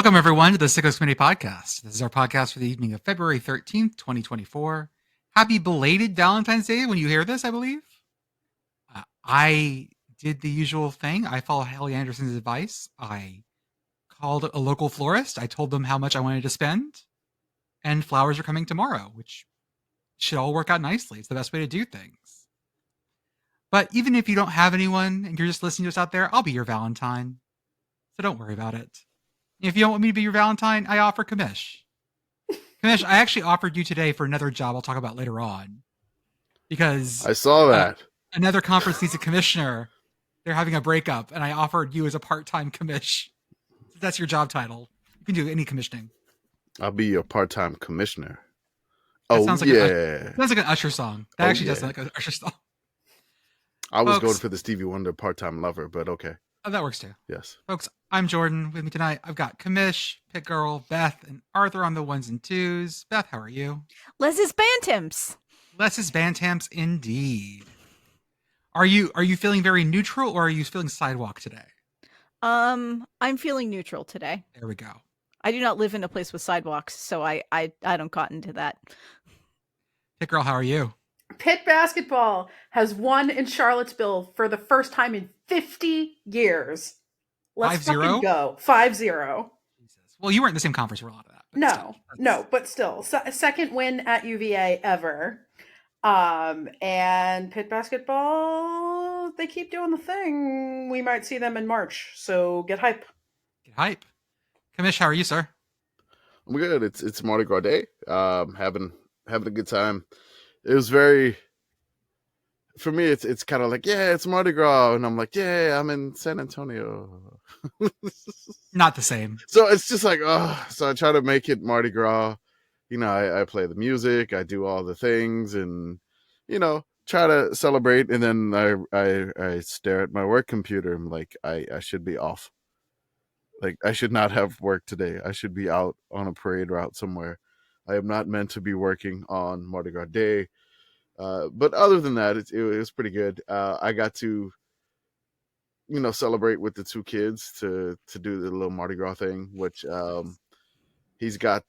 Welcome, everyone, to the Sickos Committee podcast. This is our podcast for the evening of February 13th, 2024. Happy belated Valentine's Day when you hear this, I believe. I did the usual thing. I followed Hallie Anderson's advice. I called a local florist. I told them how much I wanted to spend. And flowers are coming tomorrow, which should all work out nicely. It's the best way to do things. But even if you don't have anyone and you're just listening to us out there, I'll be your Valentine. So don't worry about it. If you don't want me to be your Valentine, I offer Commish. Commish, I actually offered you today for another job I'll talk about later on. Because I saw that. Another conference needs a commissioner. They're having a breakup, and I offered you as a part-time commish. That's your job title. You can do any commissioning. I'll be your part-time commissioner. That sounds like an Usher song. That actually does sound like an Usher song. I was going for the Stevie Wonder part-time lover, but okay. Oh, that works too. Yes. Folks, I'm Jordan. With me tonight, I've got Commish, Pitt Girl, Beth, and Arthur on the ones and twos. Beth, how are you? Less is Bantams. Less is Bantams indeed. Are you feeling very neutral, or are you feeling sidewalk today? I'm feeling neutral today. There we go. I do not live in a place with sidewalks, so I don't cotton to that. Pitt Girl, how are you? Pitt basketball has won in Charlottesville for the first time in 50 years. Let's 5-0? fucking go. 5-0. Jesus. Well, you weren't in the same conference for a lot of that. But still. Second win at UVA ever. And Pitt basketball, they keep doing the thing. We might see them in March, so get hype. Get hype. Commish, how are you, sir? I'm good. It's Mardi Gras Day. Having a good time. It was very, for me, it's kind of like, yeah, it's Mardi Gras. And I'm like, yeah, I'm in San Antonio. Not the same. So it's just like, so I try to make it Mardi Gras. You know, I play the music, I do all the things and, you know, try to celebrate. And then I stare at my work computer. I'm like, I should be off. Like, I should not have work today. I should be out on a parade route somewhere. I am not meant to be working on Mardi Gras Day. But other than that, it was pretty good. I got to, you know, celebrate with the two kids to do the little Mardi Gras thing, which he's got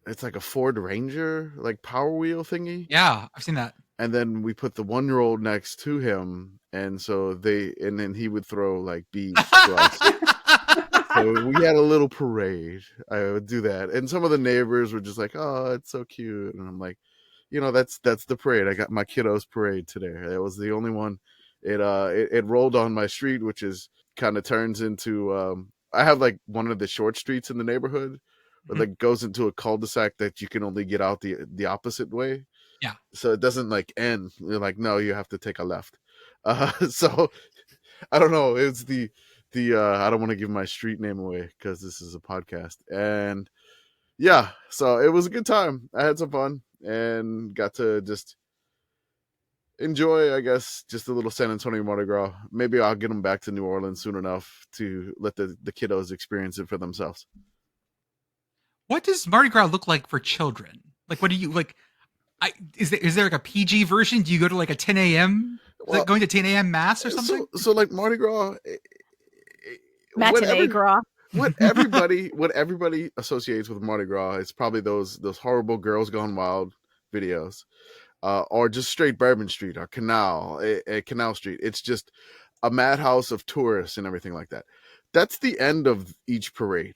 it's like a Ford Ranger, like Power Wheel thingy. Yeah, I've seen that. And then we put the 1-year-old next to him. And so then he would throw like beads to us. So we had a little parade. I would do that. And some of the neighbors were just like, oh, it's so cute. And I'm like, you know, that's the parade. I got my kiddos parade today. It was the only one. It rolled on my street, which is kind of turns into, I have like one of the short streets in the neighborhood that goes into a cul-de-sac that you can only get out the opposite way. Yeah. So it doesn't like end. You're like, no, you have to take a left. So I don't know. It's the I don't want to give my street name away because this is a podcast. And yeah, so it was a good time. I had some fun and got to just enjoy, I guess, just a little San Antonio Mardi Gras. Maybe I'll get them back to New Orleans soon enough to let the kiddos experience it for themselves. What does Mardi Gras look like for children? Like, what do you like? Is there like a PG version? Do you go to like a 10 a.m.? Like going to 10 a.m. mass or something? So like Mardi Gras, Matinee Gras. what everybody associates with Mardi Gras is probably those horrible Girls Gone Wild videos, or just straight Bourbon Street or Canal Street. It's just a madhouse of tourists and everything like that. That's the end of each parade.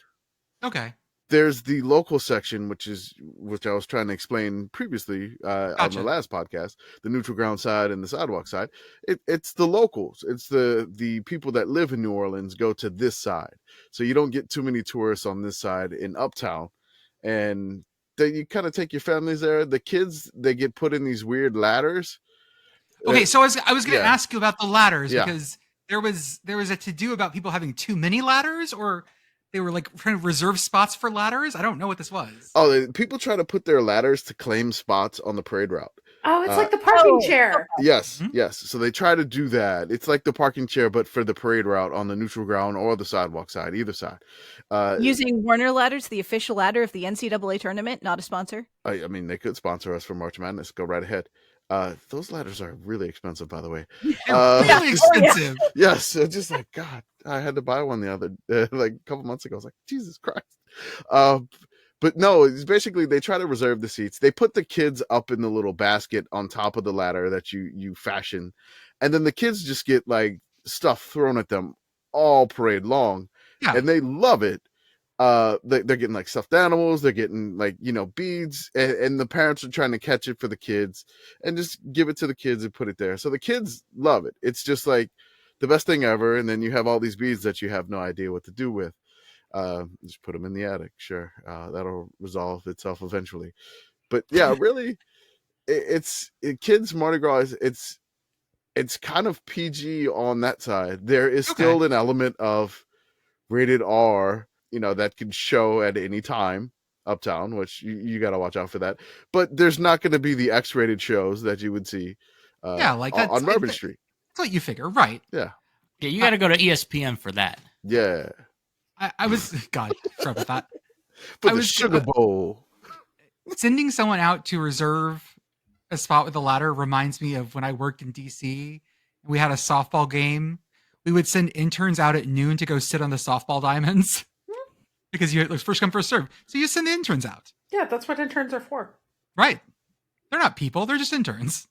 Okay. There's the local section, which I was trying to explain previously on the last podcast, the neutral ground side and the sidewalk side. It's the locals. It's the people that live in New Orleans go to this side. So you don't get too many tourists on this side in Uptown. And then you kind of take your families there. The kids, they get put in these weird ladders. Okay, so I was going to ask you about the ladders because there was a to-do about people having too many ladders, or they were like trying to reserve spots for ladders. I don't know what this was. Oh, people try to put their ladders to claim spots on the parade route. Oh, it's like the parking chair. Yes, yes. So they try to do that. It's like the parking chair, but for the parade route on the neutral ground or the sidewalk side, either side. Using Warner Ladders, the official ladder of the NCAA tournament, not a sponsor. I mean, they could sponsor us for March Madness. Go right ahead. Those ladders are really expensive, by the way. Really expensive. Yes, just like God. I had to buy one the other like a couple months ago. I was like, Jesus Christ. But no, it's basically they try to reserve the seats. They put the kids up in the little basket on top of the ladder that you fashion, and then the kids just get like stuff thrown at them all parade long, Yeah. and they love it. They're getting like stuffed animals, they're getting like beads, and the parents are trying to catch it for the kids and just give it to the kids and put it there. So the kids love it. It's just like the best thing ever. And then you have all these beads that you have no idea what to do with. Just put them in the attic. Sure, that'll resolve itself eventually. But yeah, really, kids Mardi Gras. It's kind of PG on that side. There is still an element of rated R, that can show at any time uptown, which you got to watch out for that. But there's not going to be the X-rated shows that you would see like that's, on Bourbon Street. That's what you figure, right? Yeah. Yeah, you got to go to ESPN for that. Yeah. I was, God, sorry about that. For the Sugar Bowl. Sending someone out to reserve a spot with a ladder reminds me of when I worked in DC. We had a softball game. We would send interns out at noon to go sit on the softball diamonds because it was first come, first serve. So you send the interns out. Yeah, that's what interns are for. Right. They're not people. They're just interns.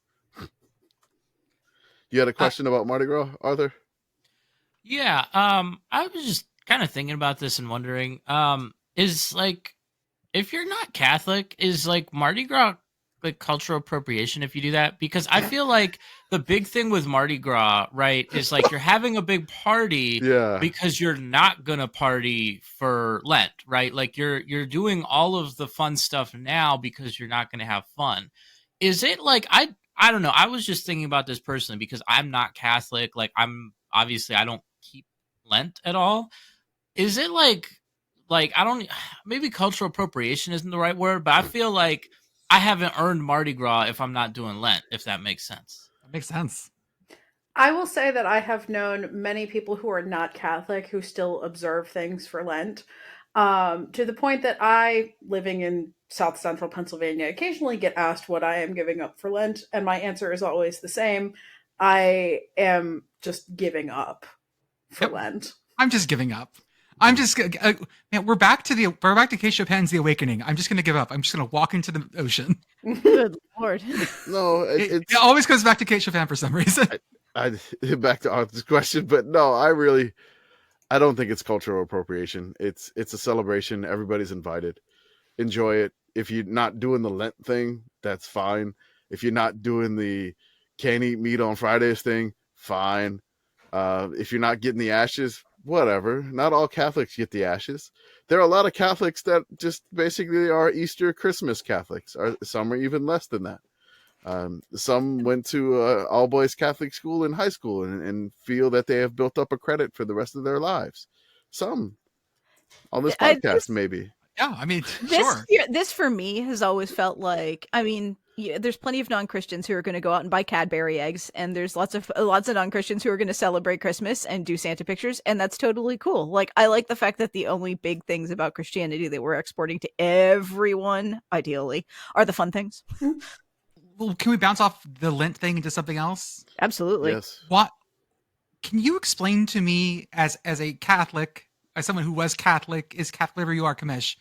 You had a question about Mardi Gras, Arthur? Yeah. I was just kind of thinking about this and wondering, is like, if you're not Catholic, is like Mardi Gras like cultural appropriation if you do that? Because I feel like the big thing with Mardi Gras, right, is like you're having a big party because you're not gonna party for Lent, right? Like you're doing all of the fun stuff now because you're not gonna have fun. Is it like I don't know. I was just thinking about this personally because I'm not Catholic. Like I don't keep Lent at all. Is it like I don't, maybe cultural appropriation isn't the right word, but I feel like I haven't earned Mardi Gras if I'm not doing Lent, if that makes sense. That makes sense. I will say that I have known many people who are not Catholic who still observe things for Lent, to the point that I, living in South Central Pennsylvania, occasionally get asked what I am giving up for Lent, and my answer is always the same. I am just giving up for Lent. I'm just giving up. I'm just man, we're back to Kate Chopin's The Awakening. I'm just going to give up. I'm just going to walk into the ocean. Good Lord. No, it always comes back to Kate Chopin for some reason. I back to Arthur's question, but no, I don't think it's cultural appropriation. It's a celebration. Everybody's invited. Enjoy it. If you're not doing the Lent thing, that's fine. If you're not doing the can't eat meat on Fridays thing, fine. If you're not getting the ashes, whatever. Not all Catholics get the ashes. There are a lot of Catholics that just basically are Easter Christmas Catholics. Some are even less than that. Some went to all boys Catholic school in high school and feel that they have built up a credit for the rest of their lives. Some on this podcast, maybe. Yeah, I mean, sure. This for me has always felt like, I mean, there's plenty of non-Christians who are going to go out and buy Cadbury eggs, and there's lots of non-Christians who are going to celebrate Christmas and do Santa pictures, and that's totally cool. Like, I like the fact that the only big things about Christianity that we're exporting to everyone, ideally, are the fun things. Well, can we bounce off the Lent thing into something else? Absolutely. Yes. What? Can you explain to me, as a Catholic, as someone who was Catholic, is Catholic wherever you are, Commish,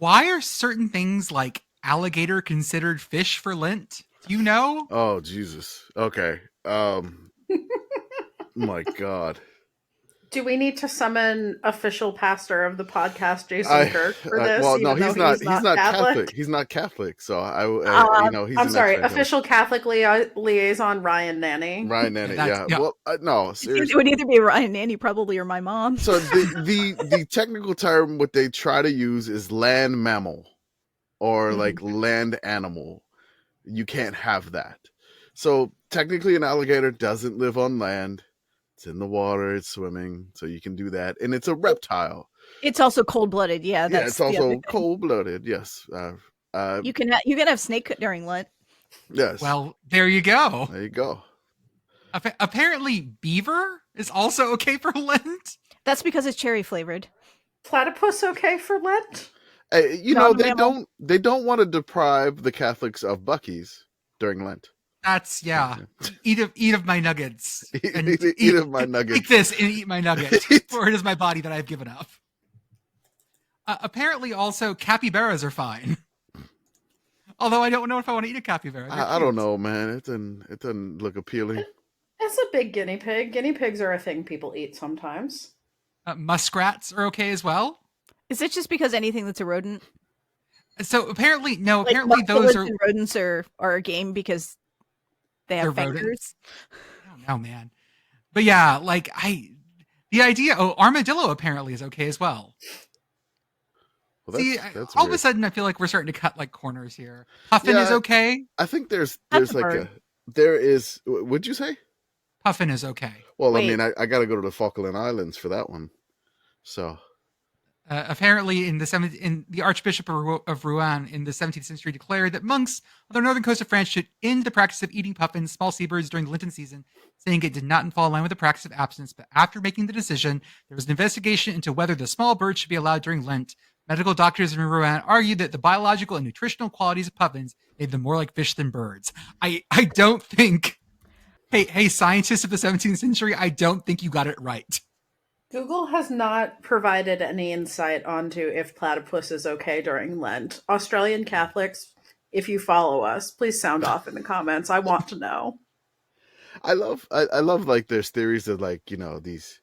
why are certain things like alligator considered fish for Lent? Do you know? Oh, Jesus. Okay. My God. Do we need to summon official pastor of the podcast, Jason Kirk, for this? Well, no, he's not Catholic. He's not Catholic. So he's I'm sorry. Official Catholic liaison, Ryan Nanny. Ryan Nanny. Yeah. Well, no, seriously. It would either be Ryan Nanny, probably, or my mom. So the technical term, what they try to use is land mammal, or like land animal. You can't have that. So technically, an alligator doesn't live on land. It's in the water, it's swimming, so you can do that. And it's a reptile. It's also cold-blooded, yeah. It's also cold-blooded, yes. You can have snake during Lent. Yes. Well, there you go. There you go. Apparently, beaver is also okay for Lent. That's because it's cherry-flavored. Platypus okay for Lent? They don't want to deprive the Catholics of Buc-ee's during Lent. That's Eat of my nuggets. And Eat of my nuggets. Take this and eat my nuggets. For it is my body that I've given up. Apparently, also capybaras are fine. Although I don't know if I want to eat a capybara. I don't know, man. It doesn't look appealing. It's a big guinea pig. Guinea pigs are a thing people eat sometimes. Muskrats are okay as well. Is it just because anything that's a rodent? So apparently, no. Like, Apparently, those are rodents are a game because they have fingers. Rodents. I don't know, man. But yeah, like the idea. Oh, armadillo apparently is okay as well. Well, that's all weird. of a sudden, I feel like we're starting to cut like corners here. Puffin is okay. I think there's That's like there is. What'd you say? Puffin is okay. Well, Wait. I mean, I got to go to the Falkland Islands for that one. So apparently, in the Archbishop of Rouen in the 17th century declared that monks on the northern coast of France should end the practice of eating puffins, small seabirds, during the Lenten season, saying it did not fall in line with the practice of abstinence. But after making the decision, there was an investigation into whether the small birds should be allowed during Lent. Medical doctors in Rouen argued that the biological and nutritional qualities of puffins made them more like fish than birds. I don't think. Hey, scientists of the 17th century, I don't think you got it right. Google has not provided any insight onto if platypus is okay during Lent. Australian Catholics, if you follow us, please sound off in the comments. I want to know. I love like there's theories of like, these,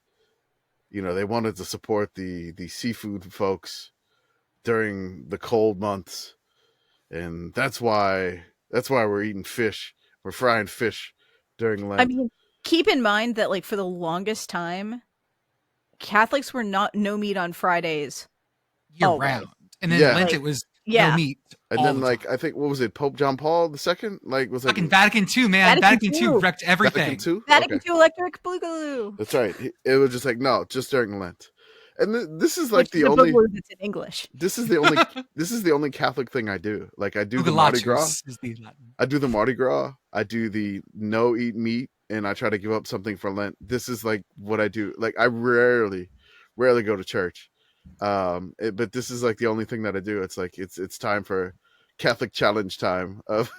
they wanted to support the seafood folks during the cold months, and that's why we're eating fish. We're frying fish during Lent. I mean, keep in mind that like for the longest time, Catholics were no meat on Fridays year always. round, and then Yeah. Lent it was no meat. And all then the like time. I think what was it, Pope John Paul II? Like was fucking like Vatican II, man. Vatican Vatican II wrecked everything. Vatican II? Vatican Okay. II Electric Boogaloo. That's right. It was just like no, just during Lent. And this is like Which is the a only. word that's in English. This is the only Catholic thing I do. Like I do the Mardi Gras. Is the Latin. I do the Mardi Gras. I do the no eat meat, and I try to give up something for Lent. This is like what I do. Like I rarely go to church, but this is like the only thing that I do. It's like it's time for Catholic challenge time. Of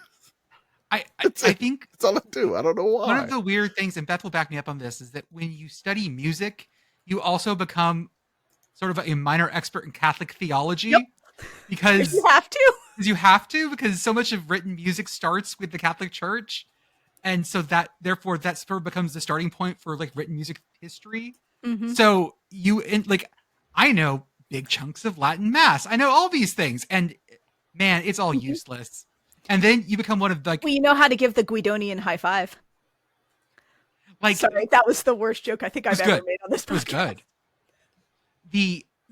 I think that's all I do. I don't know why. one of the weird things, and Beth will back me up on this, is that when you study music, you also become sort of a minor expert in Catholic theology. Yep. Because You have to. because so much of written music starts with the Catholic Church, and so that sort of becomes the starting point for like written music history. Mm-hmm. So I know big chunks of Latin Mass. I know all these things, and man, it's all useless. And then you become one of like. Well, you know how to give the Guidonian high five. Like, sorry, that was the worst joke I think I've ever made on this podcast. It was good.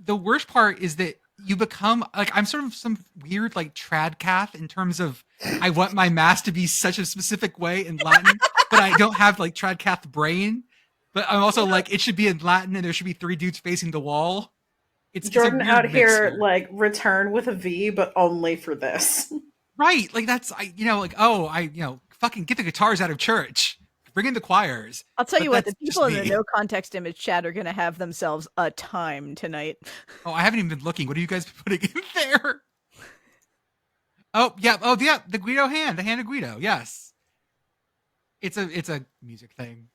The worst part is that you become like I'm sort of some weird like trad cath in terms of I want my mass to be such a specific way in Latin, but I don't have like trad cath brain. But I'm also like it should be in Latin and there should be three dudes facing the wall. It's Jordan a weird out here mix like return with a V, but only for this. right? Like that's fucking get the guitars out of church. Bring in the choirs. I'll tell you what, the that's people in just the me. no context image chat are going to have themselves a time tonight. Oh, I haven't even been looking. What are you guys putting in there? Oh, yeah. Oh, yeah. The Guido hand. The hand of Guido. Yes. It's a music thing.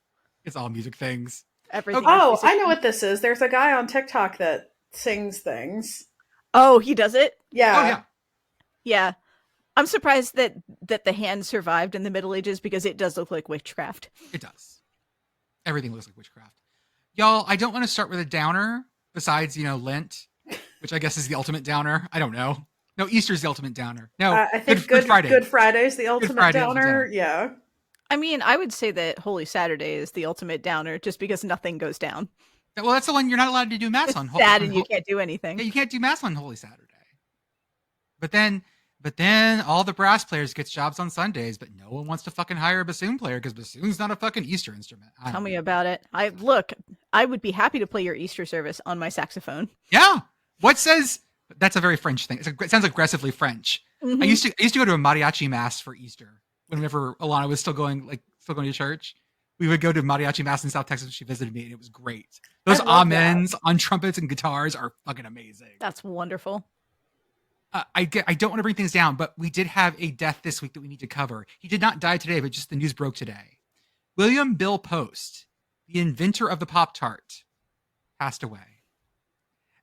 It's all music things. Everything. Oh, I know what this is. There's a guy on TikTok that sings things. Oh, he does it? Yeah. Oh, yeah. Yeah. I'm surprised that the hand survived in the Middle Ages because it does look like witchcraft. It does. Everything looks like witchcraft. Y'all, I don't want to start with a downer besides, Lent, which I guess is the ultimate downer. I don't know. No, Easter's the ultimate downer. No, I think Good Friday's the ultimate downer. Yeah. I mean, I would say that Holy Saturday is the ultimate downer just because nothing goes down. Well, that's the one you're not allowed to do Mass on. Sad and you can't do anything. Yeah, you can't do Mass on Holy Saturday. But then all the brass players gets jobs on Sundays, but no one wants to fucking hire a bassoon player because bassoon's not a fucking Easter instrument. Tell me about it. I would be happy to play your Easter service on my saxophone. Yeah. What says that's a very French thing. It sounds aggressively French. Mm-hmm. I used to go to a mariachi mass for Easter whenever Alana was still going to church. We would go to mariachi mass in South Texas when she visited me, and it was great. Those amens on trumpets and guitars are fucking amazing. That's wonderful. I don't want to bring things down, but we did have a death this week that we need to cover. He did not die today, but just the news broke today. William Bill Post, the inventor of the Pop Tart, passed away.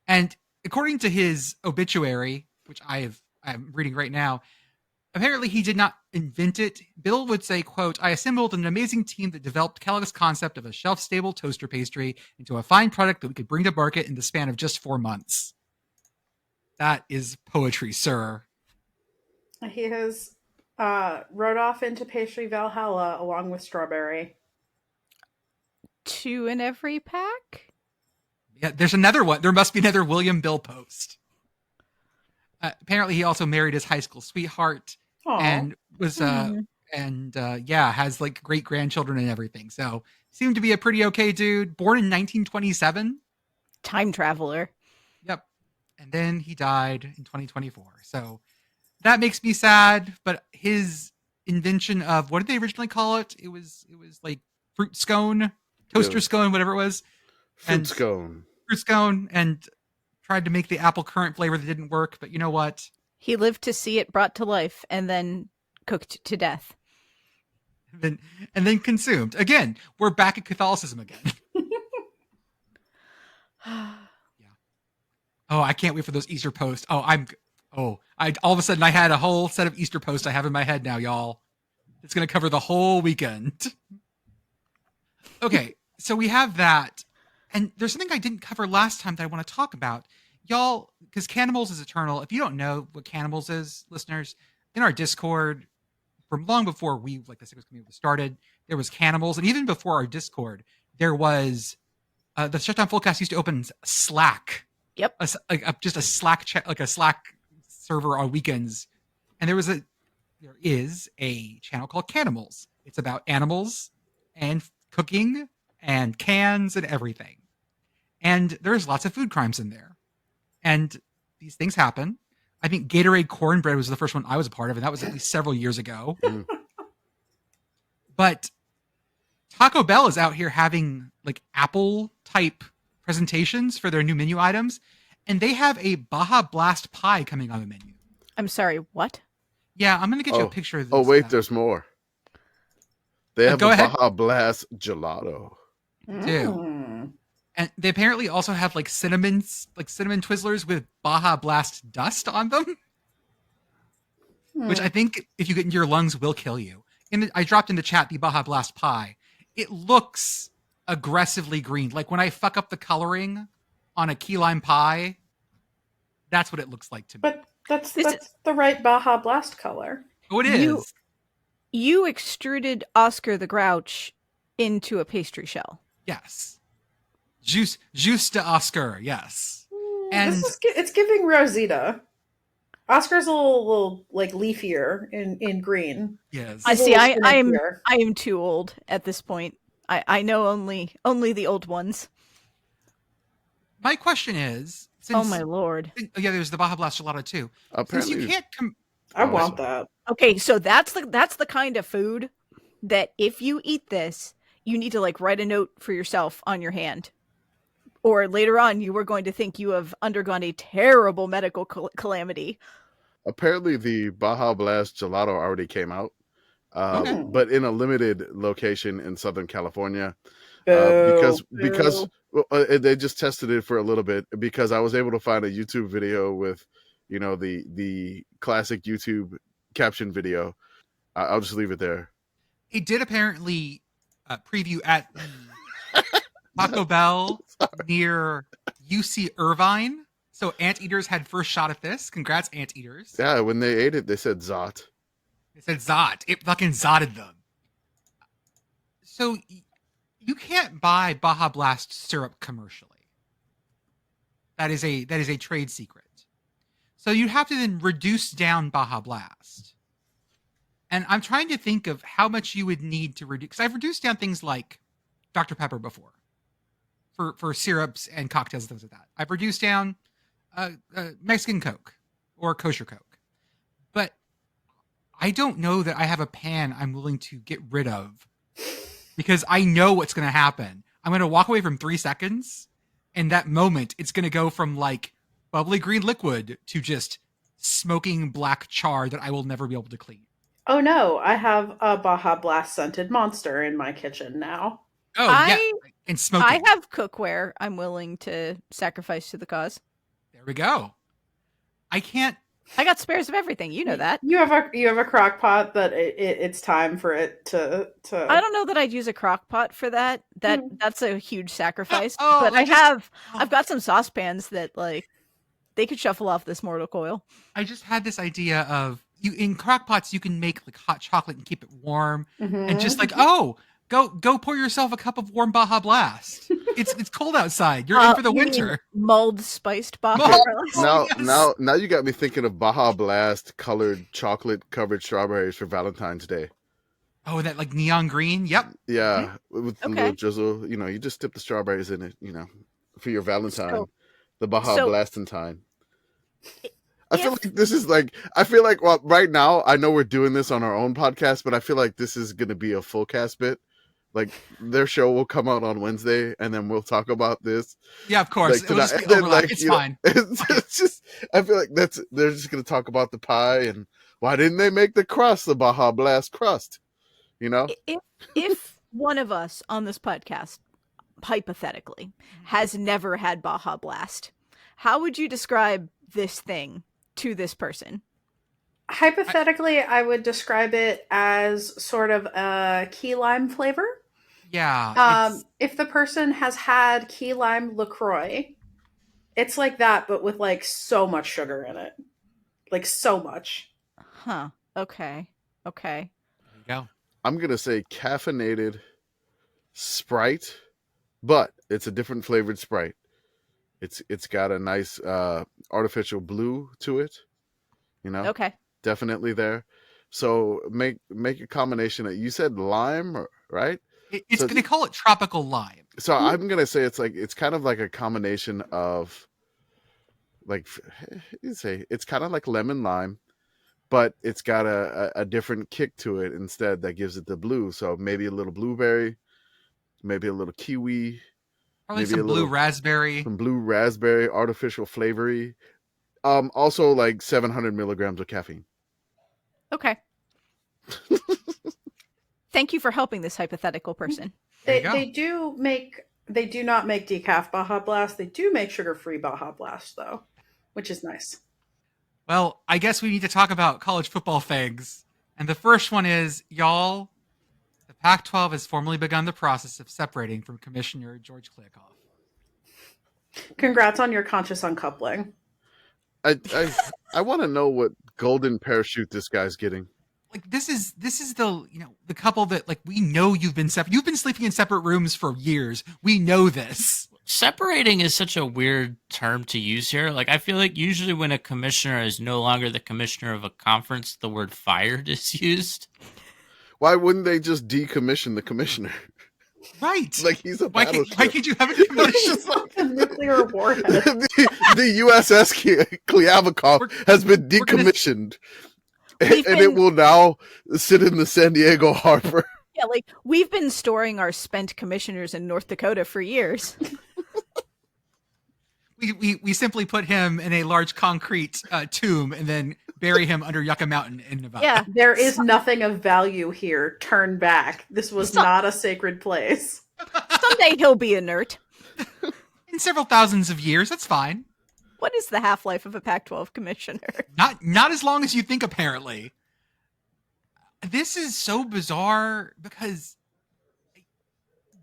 And according to his obituary, which I'm reading right now, apparently he did not invent it. Bill would say, quote, "I assembled an amazing team that developed Kellogg's concept of a shelf-stable toaster pastry into a fine product that we could bring to market in the span of just 4 months." That is poetry, sir. He has rode off into pastry Valhalla along with Strawberry. 2 in every pack? Yeah, there's another one. There must be another William Bill Post. Apparently, he also married his high school sweetheart Aw. and was has like great grandchildren and everything. So seemed to be a pretty okay dude. Born in 1927. Time traveler. Yep. And then he died in 2024. So that makes me sad. But his invention of, what did they originally call it? It was like fruit scone, toaster scone, whatever it was. Fruit scone. Fruit scone, and tried to make the apple currant flavor that didn't work. But you know what? He lived to see it brought to life and then cooked to death. And then consumed. Again, we're back at Catholicism again. Oh, I can't wait for those Easter posts. All of a sudden I had a whole set of Easter posts I have in my head now, y'all. It's going to cover the whole weekend. Okay, so we have that. And there's something I didn't cover last time that I want to talk about. Y'all, because Cannibals is eternal. If you don't know what Cannibals is, listeners, in our Discord, from long before the Sickos community started, there was Cannibals. And even before our Discord, there was the Shutdown Fullcast used to open Slack. Yep. Just a Slack chat, like a Slack server on weekends. And there is a channel called Cannibals. It's about animals and cooking and cans and everything. And there's lots of food crimes in there. And these things happen. I think Gatorade Cornbread was the first one I was a part of, and that was at least several years ago. But Taco Bell is out here having like Apple type presentations for their new menu items, and they have a Baja Blast pie coming on the menu. I'm sorry, what? Yeah, I'm going to get you a picture of this. Oh, wait, there's more. They have go a ahead. Baja Blast gelato. Do. And they apparently also have like cinnamon Twizzlers with Baja Blast dust on them, which I think if you get into your lungs will kill you. I dropped in the chat the Baja Blast pie. It looks aggressively green. Like when I fuck up the coloring on a key lime pie, that's what it looks like to me. But that's the right Baja Blast color. Oh, it is. You extruded Oscar the Grouch into a pastry shell. Yes. Juice to Oscar, yes. And It's giving Rosita. Oscar's a little like leafier in green. yes. I see. I am spinnier. too old at this point. I know only the old ones. My question is, Oh my lord. Yeah, there's the Baja Blast gelato too. Apparently, Since you can't I want that. Okay, so that's the kind of food that if you eat this, you need to like write a note for yourself on your hand. Or later on, you are going to think you have undergone a terrible medical calamity. apparently the Baja Blast gelato already came out, but in a limited location in Southern California. Because they just tested it for a little bit, because I was able to find a YouTube video with, the classic YouTube caption video. I'll just leave it there. It did apparently preview at Taco Bell near UC Irvine. So Anteaters had first shot at this. Congrats, Anteaters. Yeah, when they ate it, they said Zot. They said Zot. It fucking zotted them. So you can't buy Baja Blast syrup commercially. That is a trade secret. So you have to then reduce down Baja Blast. And I'm trying to think of how much you would need to reduce, because I've reduced down things like Dr. Pepper before for syrups and cocktails and things like that. I've reduced down Mexican Coke or kosher Coke. But I don't know that I have a pan I'm willing to get rid of, because I know what's going to happen. I'm going to walk away from 3 seconds, and that moment, it's going to go from like bubbly green liquid to just smoking black char that I will never be able to clean. Oh no, I have a Baja Blast scented monster in my kitchen now. Oh, yeah. And smoking. I have cookware I'm willing to sacrifice to the cause. There we go. I got spares of everything. You know that. You have a crock pot that it's time for it to. I don't know that I'd use a crock pot for that. That's a huge sacrifice. Oh, but I've got some saucepans that like they could shuffle off this mortal coil. I just had this idea of in crock pots you can make like hot chocolate and keep it warm, and just like go pour yourself a cup of warm Baja Blast. It's cold outside. You're in for the winter. Mulled spiced Baja Blast. Now you got me thinking of Baja Blast colored chocolate covered strawberries for Valentine's Day. Oh, that like neon green. Yep. Yeah, with a little drizzle. You just dip the strawberries in it. For your Valentine, the Baja Blastentine. I feel like this is well, right now I know we're doing this on our own podcast, but I feel like this is going to be a full cast bit. Like their show will come out on Wednesday, and then we'll talk about this. Yeah, of course. It's fine. It's just I feel like they're just going to talk about the pie and why didn't they make the crust the Baja Blast crust? If one of us on this podcast, hypothetically, has never had Baja Blast, how would you describe this thing to this person? Hypothetically, I would describe it as sort of a key lime flavor. Yeah. If the person has had key lime LaCroix, it's like that, but with like so much sugar in it. Like so much. Huh. Okay. There you go. I'm going to say caffeinated Sprite, but it's a different flavored Sprite. It's got a nice artificial blue to it. Okay. Definitely there. So make a combination of, you said lime, right? They call it tropical lime. So I'm gonna say it's kind of like a combination of it's kind of like lemon lime, but it's got a different kick to it instead that gives it the blue. So maybe a little blueberry, maybe a little kiwi, probably some blue raspberry, artificial flavory. Also like 700 milligrams of caffeine. Okay. Thank you for helping this hypothetical person. They do not make decaf Baja Blast. They do make sugar-free Baja Blast though, which is nice. Well, I guess we need to talk about college football things. And the first one is, y'all, the Pac-12 has formally begun the process of separating from Commissioner George Kliavkoff. Congrats on your conscious uncoupling. I want to know what golden parachute this guy's getting. Like this is the couple that like we know you've been sleeping in separate rooms for years. We know this. Separating is such a weird term to use here. Like I feel like usually when a commissioner is no longer the commissioner of a conference, the word fired is used. Why wouldn't they just decommission the commissioner? Right. Like he's a battleship. Why can't you have a commission? Like a nuclear warhead. the USS Kliavkoff has been decommissioned. And it will now sit in the San Diego harbor. Yeah, like we've been storing our spent commissioners in North Dakota for years. We simply put him in a large concrete tomb and then bury him under Yucca Mountain in Nevada. Yeah, there is nothing of value here. Turn back. This was not a sacred place. Someday he'll be inert. In several thousands of years, that's fine. What is the half-life of a Pac-12 commissioner? Not as long as you think, apparently. This is so bizarre because,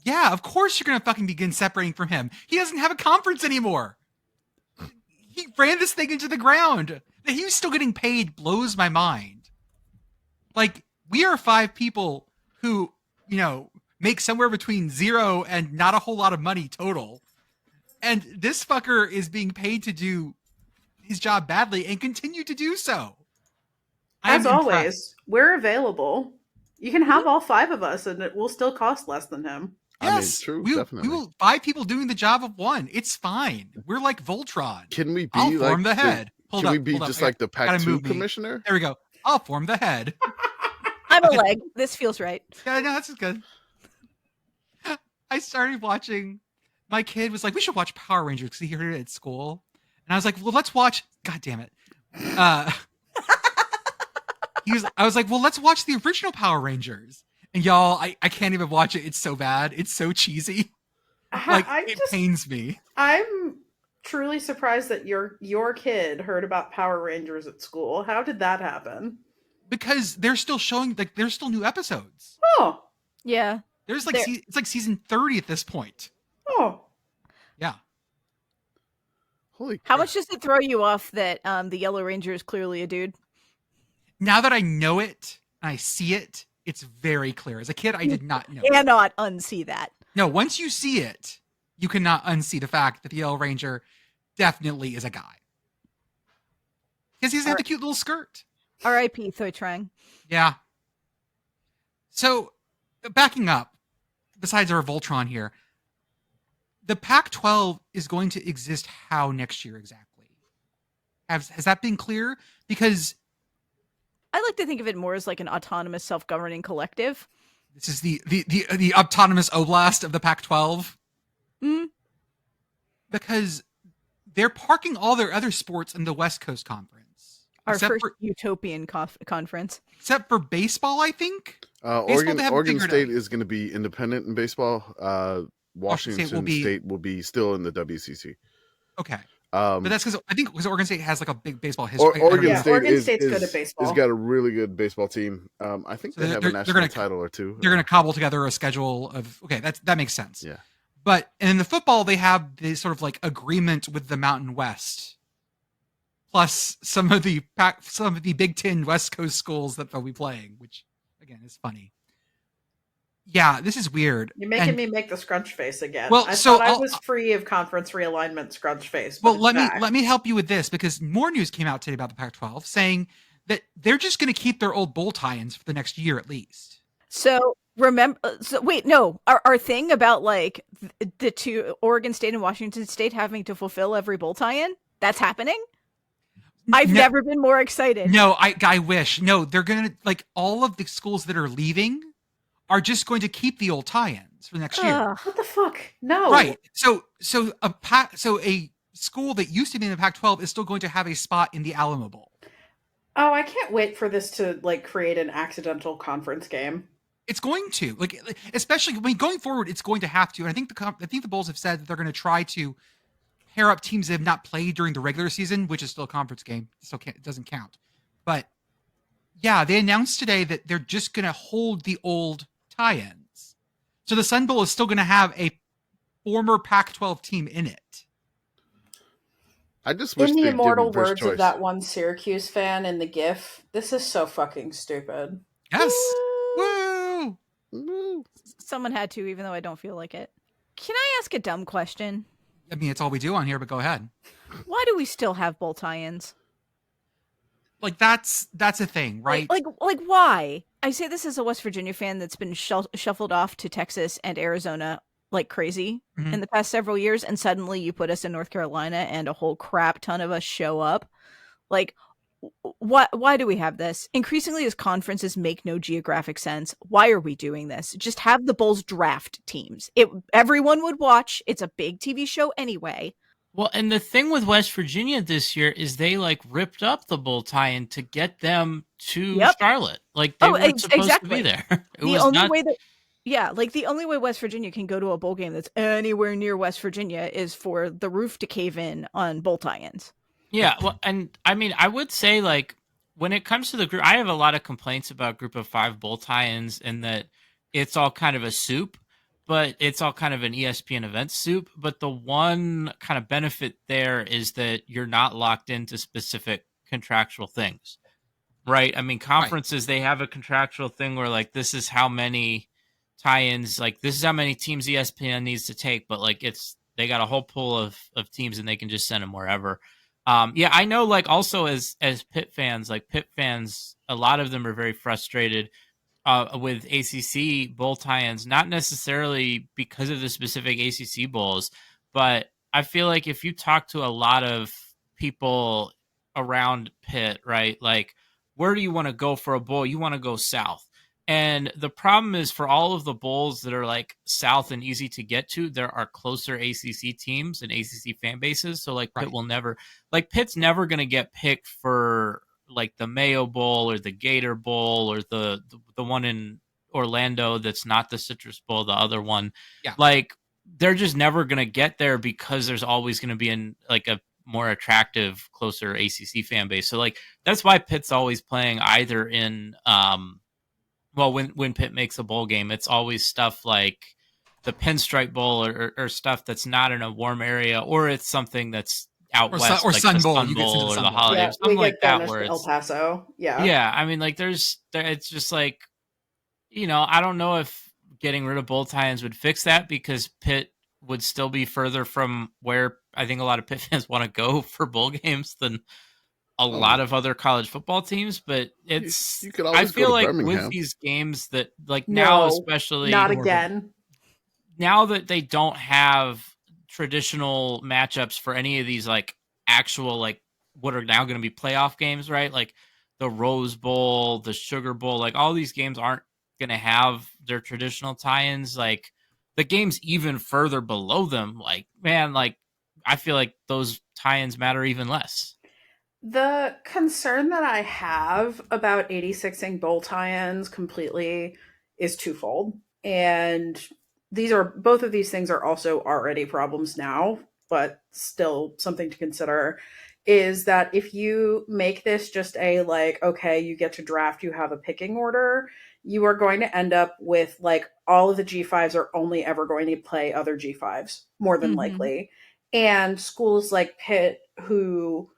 yeah, of course you're going to fucking begin separating from him. He doesn't have a conference anymore. He ran this thing into the ground. That he was still getting paid blows my mind. Like, we are 5 people who, make somewhere between 0 and not a whole lot of money total. And this fucker is being paid to do his job badly and continue to do so. As always, we're available. You can have all 5 of us and it will still cost less than him. Yes, true, definitely. We will 5 people doing the job of 1. It's fine. We're like Voltron. Can we be I'll form the head. Can we be just like the Pac-2 commissioner? There we go. I'll form the head. I'm a leg. This feels right. Yeah, no, that's good. I started watching. My kid was like, we should watch Power Rangers because he heard it at school. And I was like, well, let's watch. God damn it. Uh, I was like, well, let's watch the original Power Rangers. And y'all, I can't even watch it. It's so bad. It's so cheesy. Like, it pains me. I'm truly surprised that your kid heard about Power Rangers at school. How did that happen? Because they're still showing, like, there's still new episodes. Oh. Yeah. There's like, it's like season 30 at this point. Oh. Yeah. Holy How crap. much does it throw you off that the Yellow Ranger is clearly a dude? Now that I know it, and I see it, it's very clear. As a kid, I did not know. Cannot unsee that. No, once you see it, you cannot unsee the fact that the Yellow Ranger definitely is a guy. Because he doesn't have the cute little skirt. R.I.P. Thoi Trang. Yeah. So, backing up, besides our Voltron here, the Pac-12 is going to exist how next year exactly? Has that been clear? Because I like to think of it more as like an autonomous, self-governing collective. this is the autonomous oblast of the Pac-12. Mm. Because they're parking all their other sports in the West Coast Conference. Our first utopian conference. Except for baseball, I think. Oregon State is going to be independent in baseball. Washington State will be still in the WCC. Okay. But that's because Oregon State has like a big baseball history. Oregon State's good at baseball. Has got a really good baseball team. I think they have a national title or two. They're going to cobble together a schedule of that makes sense. Yeah. But in the football, they have this sort of like agreement with the Mountain West, plus some of the Big Ten West Coast schools that they'll be playing, which again is funny. Yeah, this is weird. You're making me make the scrunch face again. Well, I so thought I was free of conference realignment scrunch face. Well, let me help you with this, because more news came out today about the Pac-12 saying that they're just going to keep their old bowl tie-ins for the next year at least. So wait, no, our thing about like the two Oregon State and Washington State having to fulfill every bowl tie-in, that's happening. I've never been more excited. No, I wish. No, they're going to, like, all of the schools that are leaving are just going to keep the old tie-ins for next year. What the fuck? No. Right. So a school that used to be in the Pac-12 is still going to have a spot in the Alamo Bowl. Oh, I can't wait for this to like create an accidental conference game. It's going to, like, especially going forward, it's going to have to. And I think the Bulls have said that they're going to try to pair up teams that have not played during the regular season, which is still a conference game. It doesn't count. But yeah, they announced today that they're just going to hold the old tie-ins. So the Sun Bowl is still going to have a former Pac-12 team in it. I just wish in the immortal words choice. of that one Syracuse fan in the GIF, this is so fucking stupid. Yes. Woo! Woo! Someone had to, even though I don't feel like it. Can I ask a dumb question? I mean, it's all we do on here, but go ahead. Why do we still have bowl tie-ins? Like, that's a thing, right? Like why? I say this as a West Virginia fan that's been shuffled off to Texas and Arizona like crazy in the past several years, and suddenly you put us in North Carolina and a whole crap ton of us show up. Like, why do we have this? Increasingly, as conferences make no geographic sense, why are we doing this? Just have the Bulls draft teams. Everyone would watch. It's a big TV show anyway. Well, and the thing with West Virginia this year is they like ripped up the bowl tie-in to get them to Charlotte. Like they weren't supposed to be there. The only way West Virginia can go to a bowl game that's anywhere near West Virginia is for the roof to cave in on bowl tie-ins. Yeah, well, and I mean, I would say like when it comes to the group, I have a lot of complaints about Group of Five bowl tie-ins and that it's all kind of a soup. But it's all kind of an ESPN event soup. But the one kind of benefit there is that you're not locked into specific contractual things, right? I mean, conferences, they have a contractual thing where like, this is how many tie-ins, like this is how many teams ESPN needs to take. But like they got a whole pool of teams and they can just send them wherever. Yeah, I know like also as Pitt fans, a lot of them are very frustrated with ACC bowl tie-ins, not necessarily because of the specific ACC bowls, but I feel like if you talk to a lot of people around Pitt, right, like where do you want to go for a bowl? You want to go south. And the problem is for all of the bowls that are like south and easy to get to, there are closer ACC teams and ACC fan bases. So like Pitt Right. will never, like Pitt's never going to get picked for like the Mayo Bowl or the Gator Bowl or the one in Orlando that's not the Citrus Bowl, the other one. Yeah. Like they're just never going to get there because there's always going to be in like a more attractive, closer ACC fan base. So like that's why Pitt's always playing either in well, when Pitt makes a bowl game, it's always stuff like the Pinstripe Bowl or stuff that's not in a warm area, or it's something that's out Or west, or like Sun the Bowl. Sun You get Bowl into or Sun the Bowl. Holiday, Yeah, or something we like get that, banished where to El it's Paso. Yeah. yeah. I mean, like it's just like, you know, I don't know if getting rid of bowl tie-ins would fix that because Pitt would still be further from where I think a lot of Pitt fans want to go for bowl games than a lot of other college football teams, but it's you could I always go feel to like Birmingham. with these games that like No, now especially not More again. now that they don't have traditional matchups for any of these like actual like what are now going to be playoff games, right? Like the Rose Bowl, the Sugar Bowl, like all these games aren't going to have their traditional tie-ins. Like the games even further below them, like man, like I feel like those tie-ins matter even less. The concern that I have about 86ing bowl tie-ins completely is twofold. And both of these things are also already problems now, but still something to consider is that if you make this just a like, okay, you get to draft, you have a picking order, you are going to end up with like all of the G5s are only ever going to play other G5s, more than likely. And schools like Pitt, who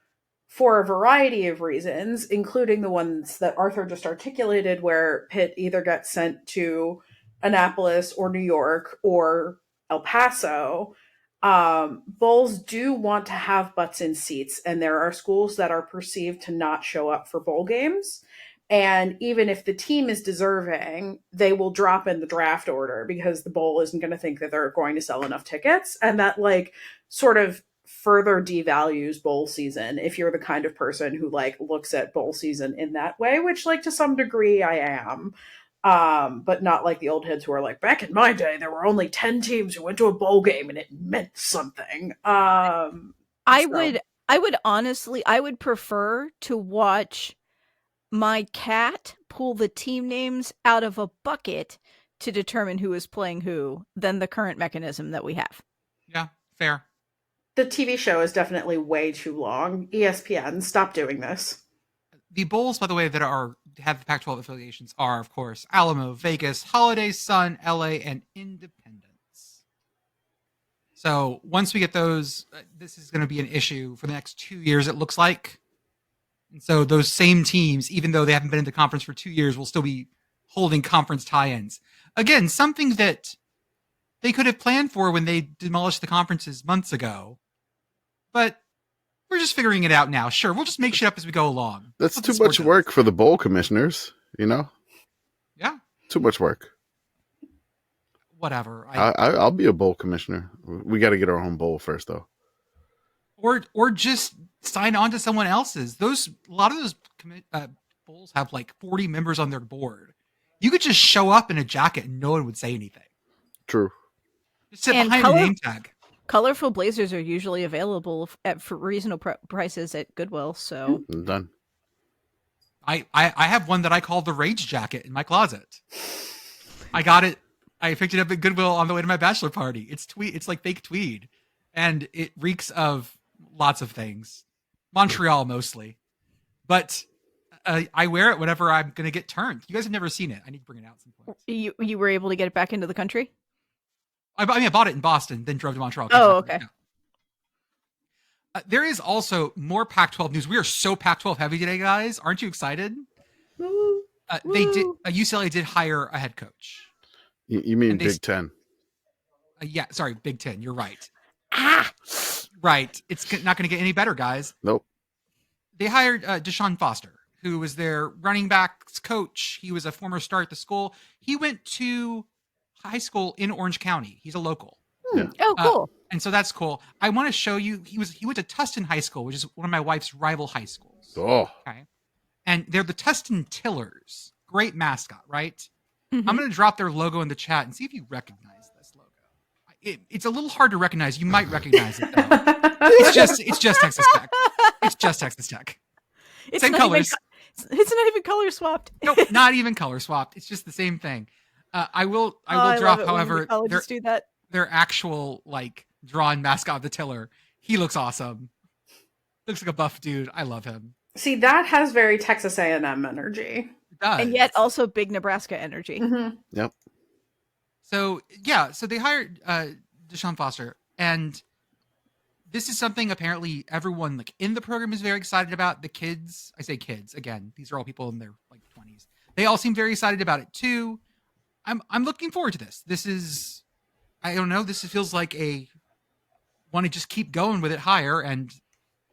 for a variety of reasons, including the ones that Arthur just articulated, where Pitt either gets sent to Annapolis or New York or El Paso, bowls do want to have butts in seats. And there are schools that are perceived to not show up for bowl games. And even if the team is deserving, they will drop in the draft order because the bowl isn't going to think that they're going to sell enough tickets. And that like sort of further devalues bowl season if you're the kind of person who like looks at bowl season in that way, which like to some degree I am. But not like the old heads who are like, back in my day, there were only 10 teams who went to a bowl game and it meant something. I would honestly, I would prefer to watch my cat pull the team names out of a bucket to determine who is playing who than the current mechanism that we have. Yeah, fair. The TV show is definitely way too long. ESPN, stop doing this. The bowls, by the way, that have the Pac-12 affiliations are, of course, Alamo, Vegas, Holiday, Sun, LA, and Independence. So once we get those, this is going to be an issue for the next 2 years, it looks like. And so those same teams, even though they haven't been in the conference for 2 years, will still be holding conference tie-ins. Again, something that they could have planned for when they demolished the conferences months ago. But we're just figuring it out now. Sure, we'll just make shit up as we go along. That's too much work for the bowl commissioners, you know? Yeah. Too much work. Whatever. I'll be a bowl commissioner. We got to get our own bowl first, though. Or just sign on to someone else's. A lot of those bowls have like 40 members on their board. You could just show up in a jacket and no one would say anything. True. Just sit behind a name tag. Colorful blazers are usually available for reasonable prices at Goodwill. So I'm done. I have one that I call the Rage Jacket in my closet. I got it. I picked it up at Goodwill on the way to my bachelor party. It's like fake tweed, and it reeks of lots of things. Montreal mostly, but I wear it whenever I'm gonna get turned. You guys have never seen it. I need to bring it out at some point. You were able to get it back into the country? I bought it in Boston, then drove to Montreal. Oh, okay. There is also more Pac-12 news. We are so Pac-12 heavy today, guys. Aren't you excited? They did. UCLA did hire a head coach. You mean Big Ten? Yeah, sorry, Big Ten. You're right. Right. It's not going to get any better, guys. Nope. They hired Deshaun Foster, who was their running backs coach. He was a former star at the school. He went to high school in Orange County. He's a local. Yeah. Oh, cool. And so that's cool. I want to show you. He went to Tustin High School, which is one of my wife's rival high schools. Oh. Okay. And they're the Tustin Tillers. Great mascot, right? Mhm. I'm going to drop their logo in the chat and see if you recognize this logo. It's a little hard to recognize. You might recognize it though. It's just Texas Tech. It's just Texas Tech. It's Same not even colors. it's not even color swapped. Nope, not even color swapped. It's just the same thing. I will I drop, love it when however, the colleges do that. their actual like drawn mascot of the Tiller. He looks awesome. Looks like a buff dude. I love him. See, that has very Texas A&M energy. It does. And yet also big Nebraska energy. Mhm. Yep. So yeah, so they hired Deshaun Foster, and this is something apparently everyone like in the program is very excited about. The kids, I say kids again, these are all people in their like 20s. They all seem very excited about it too. I'm looking forward to this. This is, I don't know, this feels like a want to just keep going with it higher. And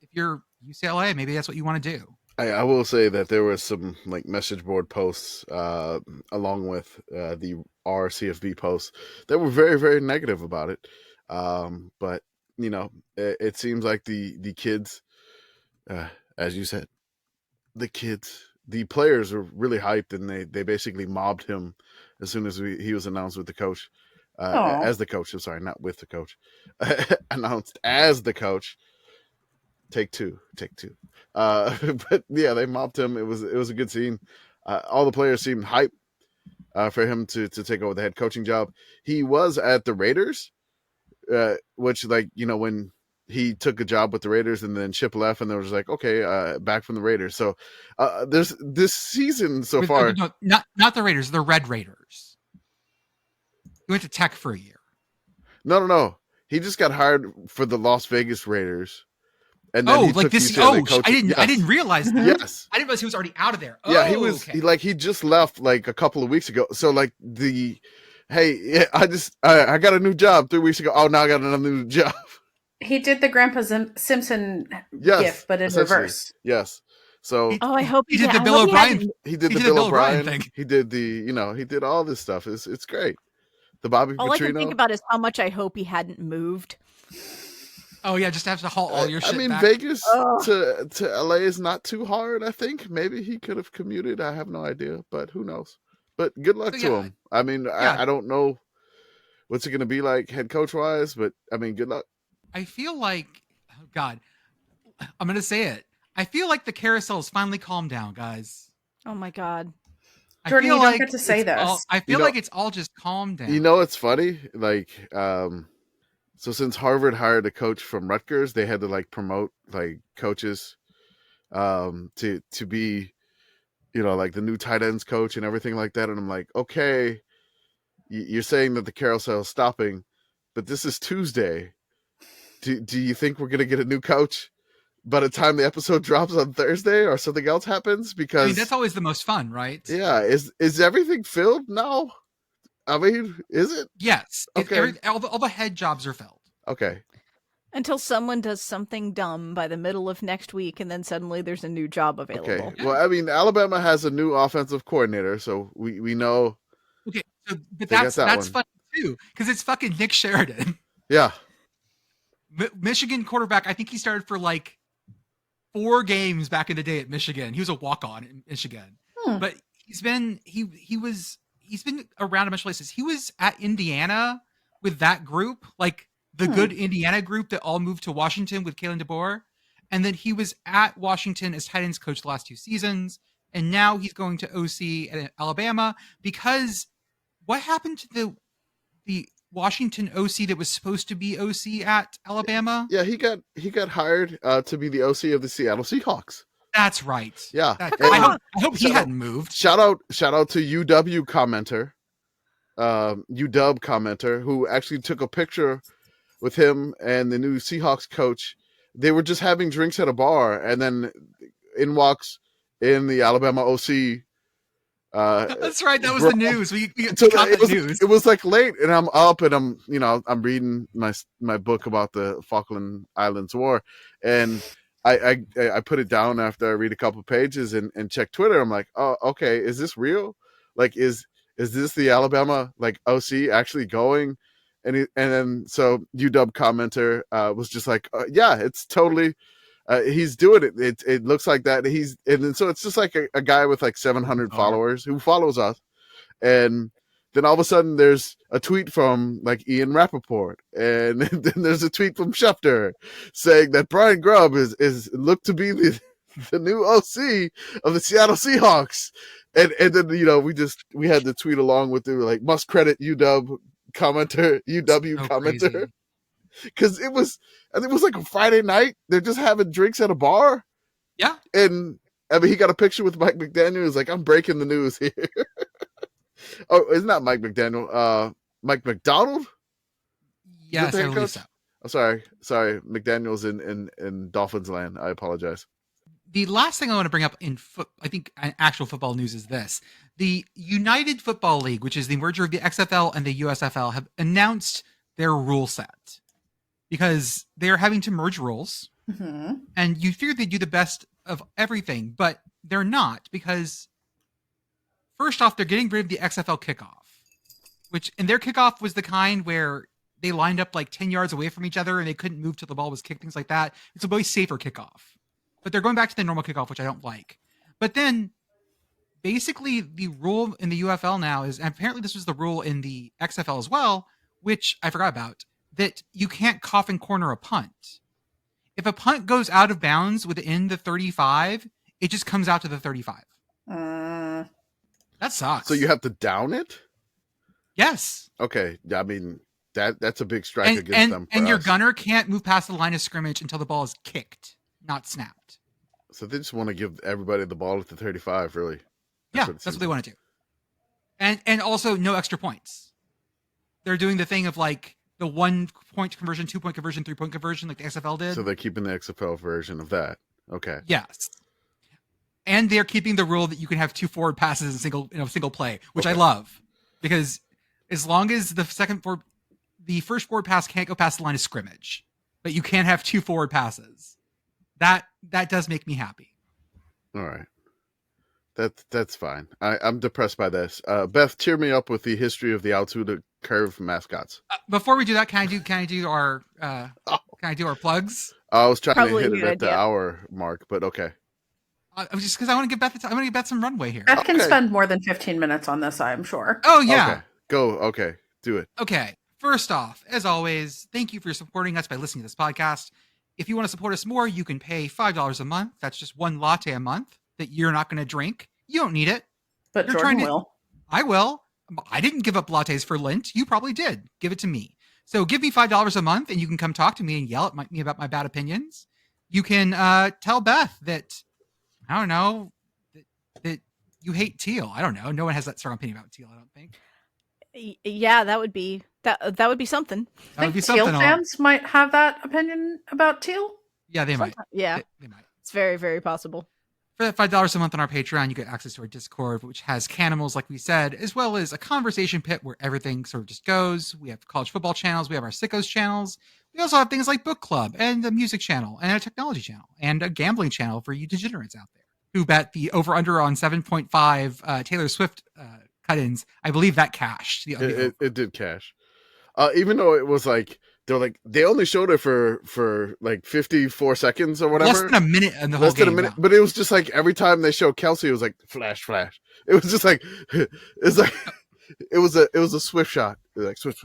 if you're UCLA, maybe that's what you want to do. I will say that there was some like message board posts along with the RCFB posts that were very, very negative about it. But you know, it seems like the kids, as you said, the players were really hyped, and they basically mobbed him as soon as he was announced with the coach, as the coach. I'm sorry, not with the coach, announced as the coach. Take two. But yeah, they mobbed him. It was a good scene. All the players seemed hyped for him to take over the head coaching job. He was at the Raiders, which, like, you know, when he took a job with the Raiders and then Chip left, and they were just like, okay, back from the Raiders. So there's this season so far. No, not the Raiders, the Red Raiders. He went to Tech for a year. No. He just got hired for the Las Vegas Raiders. And then like this. UCLA coaching. I didn't realize that. Yes. I didn't realize he was already out of there. Yeah, he was. Okay. He just left like a couple of weeks ago. So like hey, I got a new job 3 weeks ago. Oh, now I got another new job. He did the Grandpa Simpson Yes, gif, but in essentially. reverse. Yes. So Oh, I hope he did the Bill O'Brien. he did he the did Bill O'Brien thing. He did he did all this stuff. It's great. The Bobby All Petrino. I can think about is how much I hope he hadn't moved. Oh yeah, just have to haul all your shit. I mean, back. Vegas to LA is not too hard. I think maybe he could have commuted. I have no idea, but who knows? But good luck to him. I mean, I don't know what's it going to be like head coach wise, but I mean, good luck. I feel like, oh God, I'm going to say it. I feel like the carousel has finally calmed down, guys. Oh my God. Jordan, I feel you don't get to say this. I feel like it's all just calmed down. You know, it's funny. Like, so since Harvard hired a coach from Rutgers, they had to like promote like coaches to be, you know, like the new tight ends coach and everything like that. And I'm like, okay, you're saying that the carousel is stopping, but this is Tuesday. Do you think we're gonna get a new coach by the time the episode drops on Thursday, or something else happens? Because I mean, that's always the most fun, right? Yeah, is everything filled now? I mean, is it? Yes. Okay. All the head jobs are filled. Okay. Until someone does something dumb by the middle of next week, and then suddenly there's a new job available. Okay. Well, I mean, Alabama has a new offensive coordinator, so we know. Okay, but that's fun too, because it's fucking Nick Sheridan. Yeah. Michigan quarterback. I think he started for like 4 games back in the day at Michigan. He was a walk-on in Michigan, but he's been around a bunch of places. He was at Indiana with that group, like the good Indiana group that all moved to Washington with Kalen DeBoer. And then he was at Washington as tight ends coach the last 2 seasons. And now he's going to OC at Alabama, because what happened to the Washington OC that was supposed to be OC at Alabama? Yeah, he got hired to be the OC of the Seattle Seahawks. That's right. Yeah. I hope he hadn't moved. Shout out to UW commenter, UW commenter, who actually took a picture with him and the new Seahawks coach. They were just having drinks at a bar, and then in walks in the Alabama OC. That's right. That was the news. We got the news. It was like late, and I'm up, and I'm reading my book about the Falkland Islands War, and I put it down after I read a couple of pages and check Twitter. I'm like, oh, okay, is this real? Like, is this the Alabama like OC actually going? And then so UW commenter was just like, yeah, it's totally. He's doing it. It looks like that. And so it's just like a guy with like 700 followers who follows us, And then all of a sudden there's a tweet from like Ian Rappaport, and then there's a tweet from Schefter saying that Brian Grubb is looked to be the new OC of the Seattle Seahawks. And then, you know, we had the tweet along with it, like, must credit UW commenter, because it was like a Friday night. They're just having drinks at a bar. Yeah. And I mean, he got a picture with Mike McDaniel. He's like, I'm breaking the news here. Oh, it's not Mike McDaniel. Mike McDonald? Yes, I believe so. I'm sorry. McDaniel's in Dolphins land. I apologize. The last thing I want to bring up I think actual football news is this. The United Football League, which is the merger of the XFL and the USFL, have announced their rule set because they're having to merge rules. Mm-hmm. And you figure they do the best of everything, but they're not, because first off, they're getting rid of the XFL kickoff, and their kickoff was the kind where they lined up like 10 yards away from each other and they couldn't move till the ball was kicked, things like that. It's a way safer kickoff. But they're going back to the normal kickoff, which I don't like. But then basically the rule in the UFL now is, and apparently this was the rule in the XFL as well, which I forgot about, that you can't coffin corner a punt. If a punt goes out of bounds within the 35, it just comes out to the 35. That sucks. So you have to down it? Yes. Okay. I mean, that's a big strike against them. And your gunner can't move past the line of scrimmage until the ball is kicked, not snapped. So they just want to give everybody the ball at the 35, really. That's what they want to do. And also no extra points. They're doing the thing of like the 1-point conversion, 2-point conversion, 3-point conversion, like the XFL did. So they're keeping the XFL version of that. Okay. Yes. And they're keeping the rule that you can have 2 forward passes in a single play, which I love, because as long as the first forward pass can't go past the line of scrimmage, but you can't have 2 forward passes. That does make me happy. All right. That's fine. I'm depressed by this. Beth, cheer me up with the history of the Altoona Curve mascots. Before we do that, can I do our plugs? I was trying Probably to a hit it good at the idea. hour mark, but okay. Just because I want to give Beth some runway here. Beth can Okay. spend more than 15 minutes on this, I'm sure. Oh yeah. Okay. Go. Okay. Do it. Okay. First off, as always, thank you for supporting us by listening to this podcast. If you want to support us more, you can pay $5 a month. That's just 1 latte a month that you're not going to drink. You don't need it. But You're Jordan trying to- will. I will. I didn't give up lattes for Lent. You probably did. Give it to me. So give me $5 a month and you can come talk to me and yell at me about my bad opinions. You can tell Beth that, I don't know, that you hate teal. I don't know. No one has that strong opinion about teal, I don't think. Yeah, that would be something. That would be Teal something. fans might have that opinion about teal. Yeah, they might. Yeah, They might. it's very, very possible. For that $5 a month on our Patreon, you get access to our Discord, which has Canimals, like we said, as well as a conversation pit where everything sort of just goes. We have college football channels. We have our Sickos channels. We also have things like book club and a music channel and a technology channel and a gambling channel for you degenerates out there who bet the over-under on 7.5 Taylor Swift cut-ins. I believe that cashed. It did cash. Even though it was like, they only showed it for like 54 seconds or whatever. Less than a minute in the whole Less than game. a minute, but it was just like every time they showed Kelsey, it was like flash, flash. It was just like it was a swift shot. It was like swift.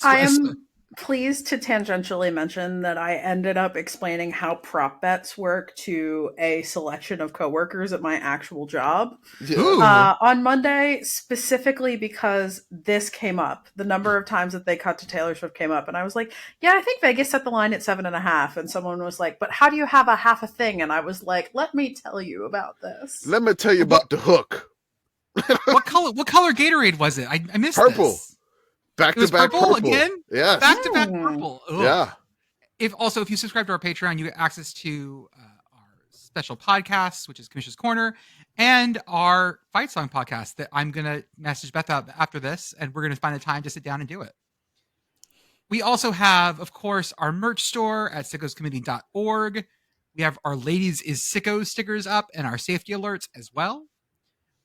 I am pleased to tangentially mention that I ended up explaining how prop bets work to a selection of coworkers at my actual job Ooh. on Monday, specifically because this came up. The number of times that they cut to Taylor Swift came up, and I was like, "Yeah, I think Vegas set the line at 7.5." And someone was like, "But how do you have a half a thing?" And I was like, "Let me tell you about this." Let me tell you about the hook. What color Gatorade was it? I missed Purple. this. Back It was to back purple purple again? Yes. Back to back purple. Ugh. Yeah. If you subscribe to our Patreon, you get access to our special podcasts, which is Commish's Corner, and our fight song podcast that I'm gonna message Beth out after this, and we're gonna find a time to sit down and do it. We also have, of course, our merch store at sickoscommittee.org. We have our Ladies is Sickos stickers up and our safety alerts as well.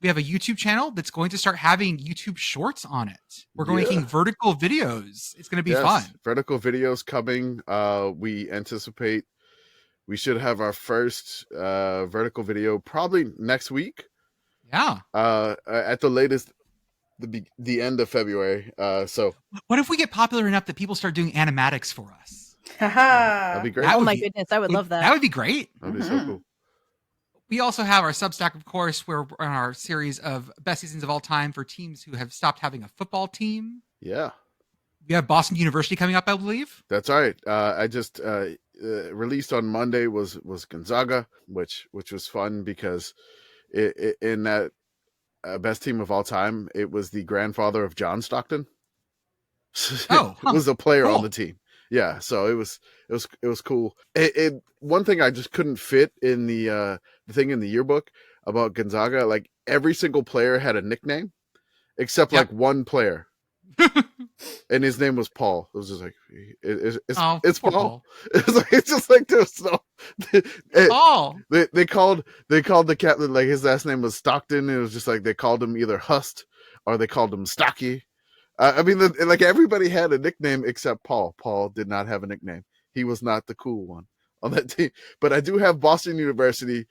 We have a YouTube channel that's going to start having YouTube shorts on it. We're going to making vertical videos. It's going to be fun. Vertical videos coming. We anticipate we should have our first vertical video probably next week. Yeah. At the latest the end of February. So What if we get popular enough that people start doing animatics for us? that'd be great. That Oh would my be- goodness, I would love that. That would be great. That'd be so Mhm. cool. We also have our Substack, of course, where we're on our series of best seasons of all time for teams who have stopped having a football team. Yeah, We have Boston University coming up, I believe. that's right. I just released on Monday was Gonzaga, which was fun because in that best team of all time, it was the grandfather of John Stockton. Oh, It was a player on cool. the team. Yeah, so it was cool. One thing I just couldn't fit in the thing in the yearbook about Gonzaga, like every single player had a nickname except Yep. like one player, and his name was Paul. It was just like it's poor Paul. It's just like there's no. Paul. They called the captain, like his last name was Stockton. It was just like they called him either Hust or they called him Stocky. I mean, like everybody had a nickname except Paul. Paul did not have a nickname. He was not the cool one on that team. But I do have Boston University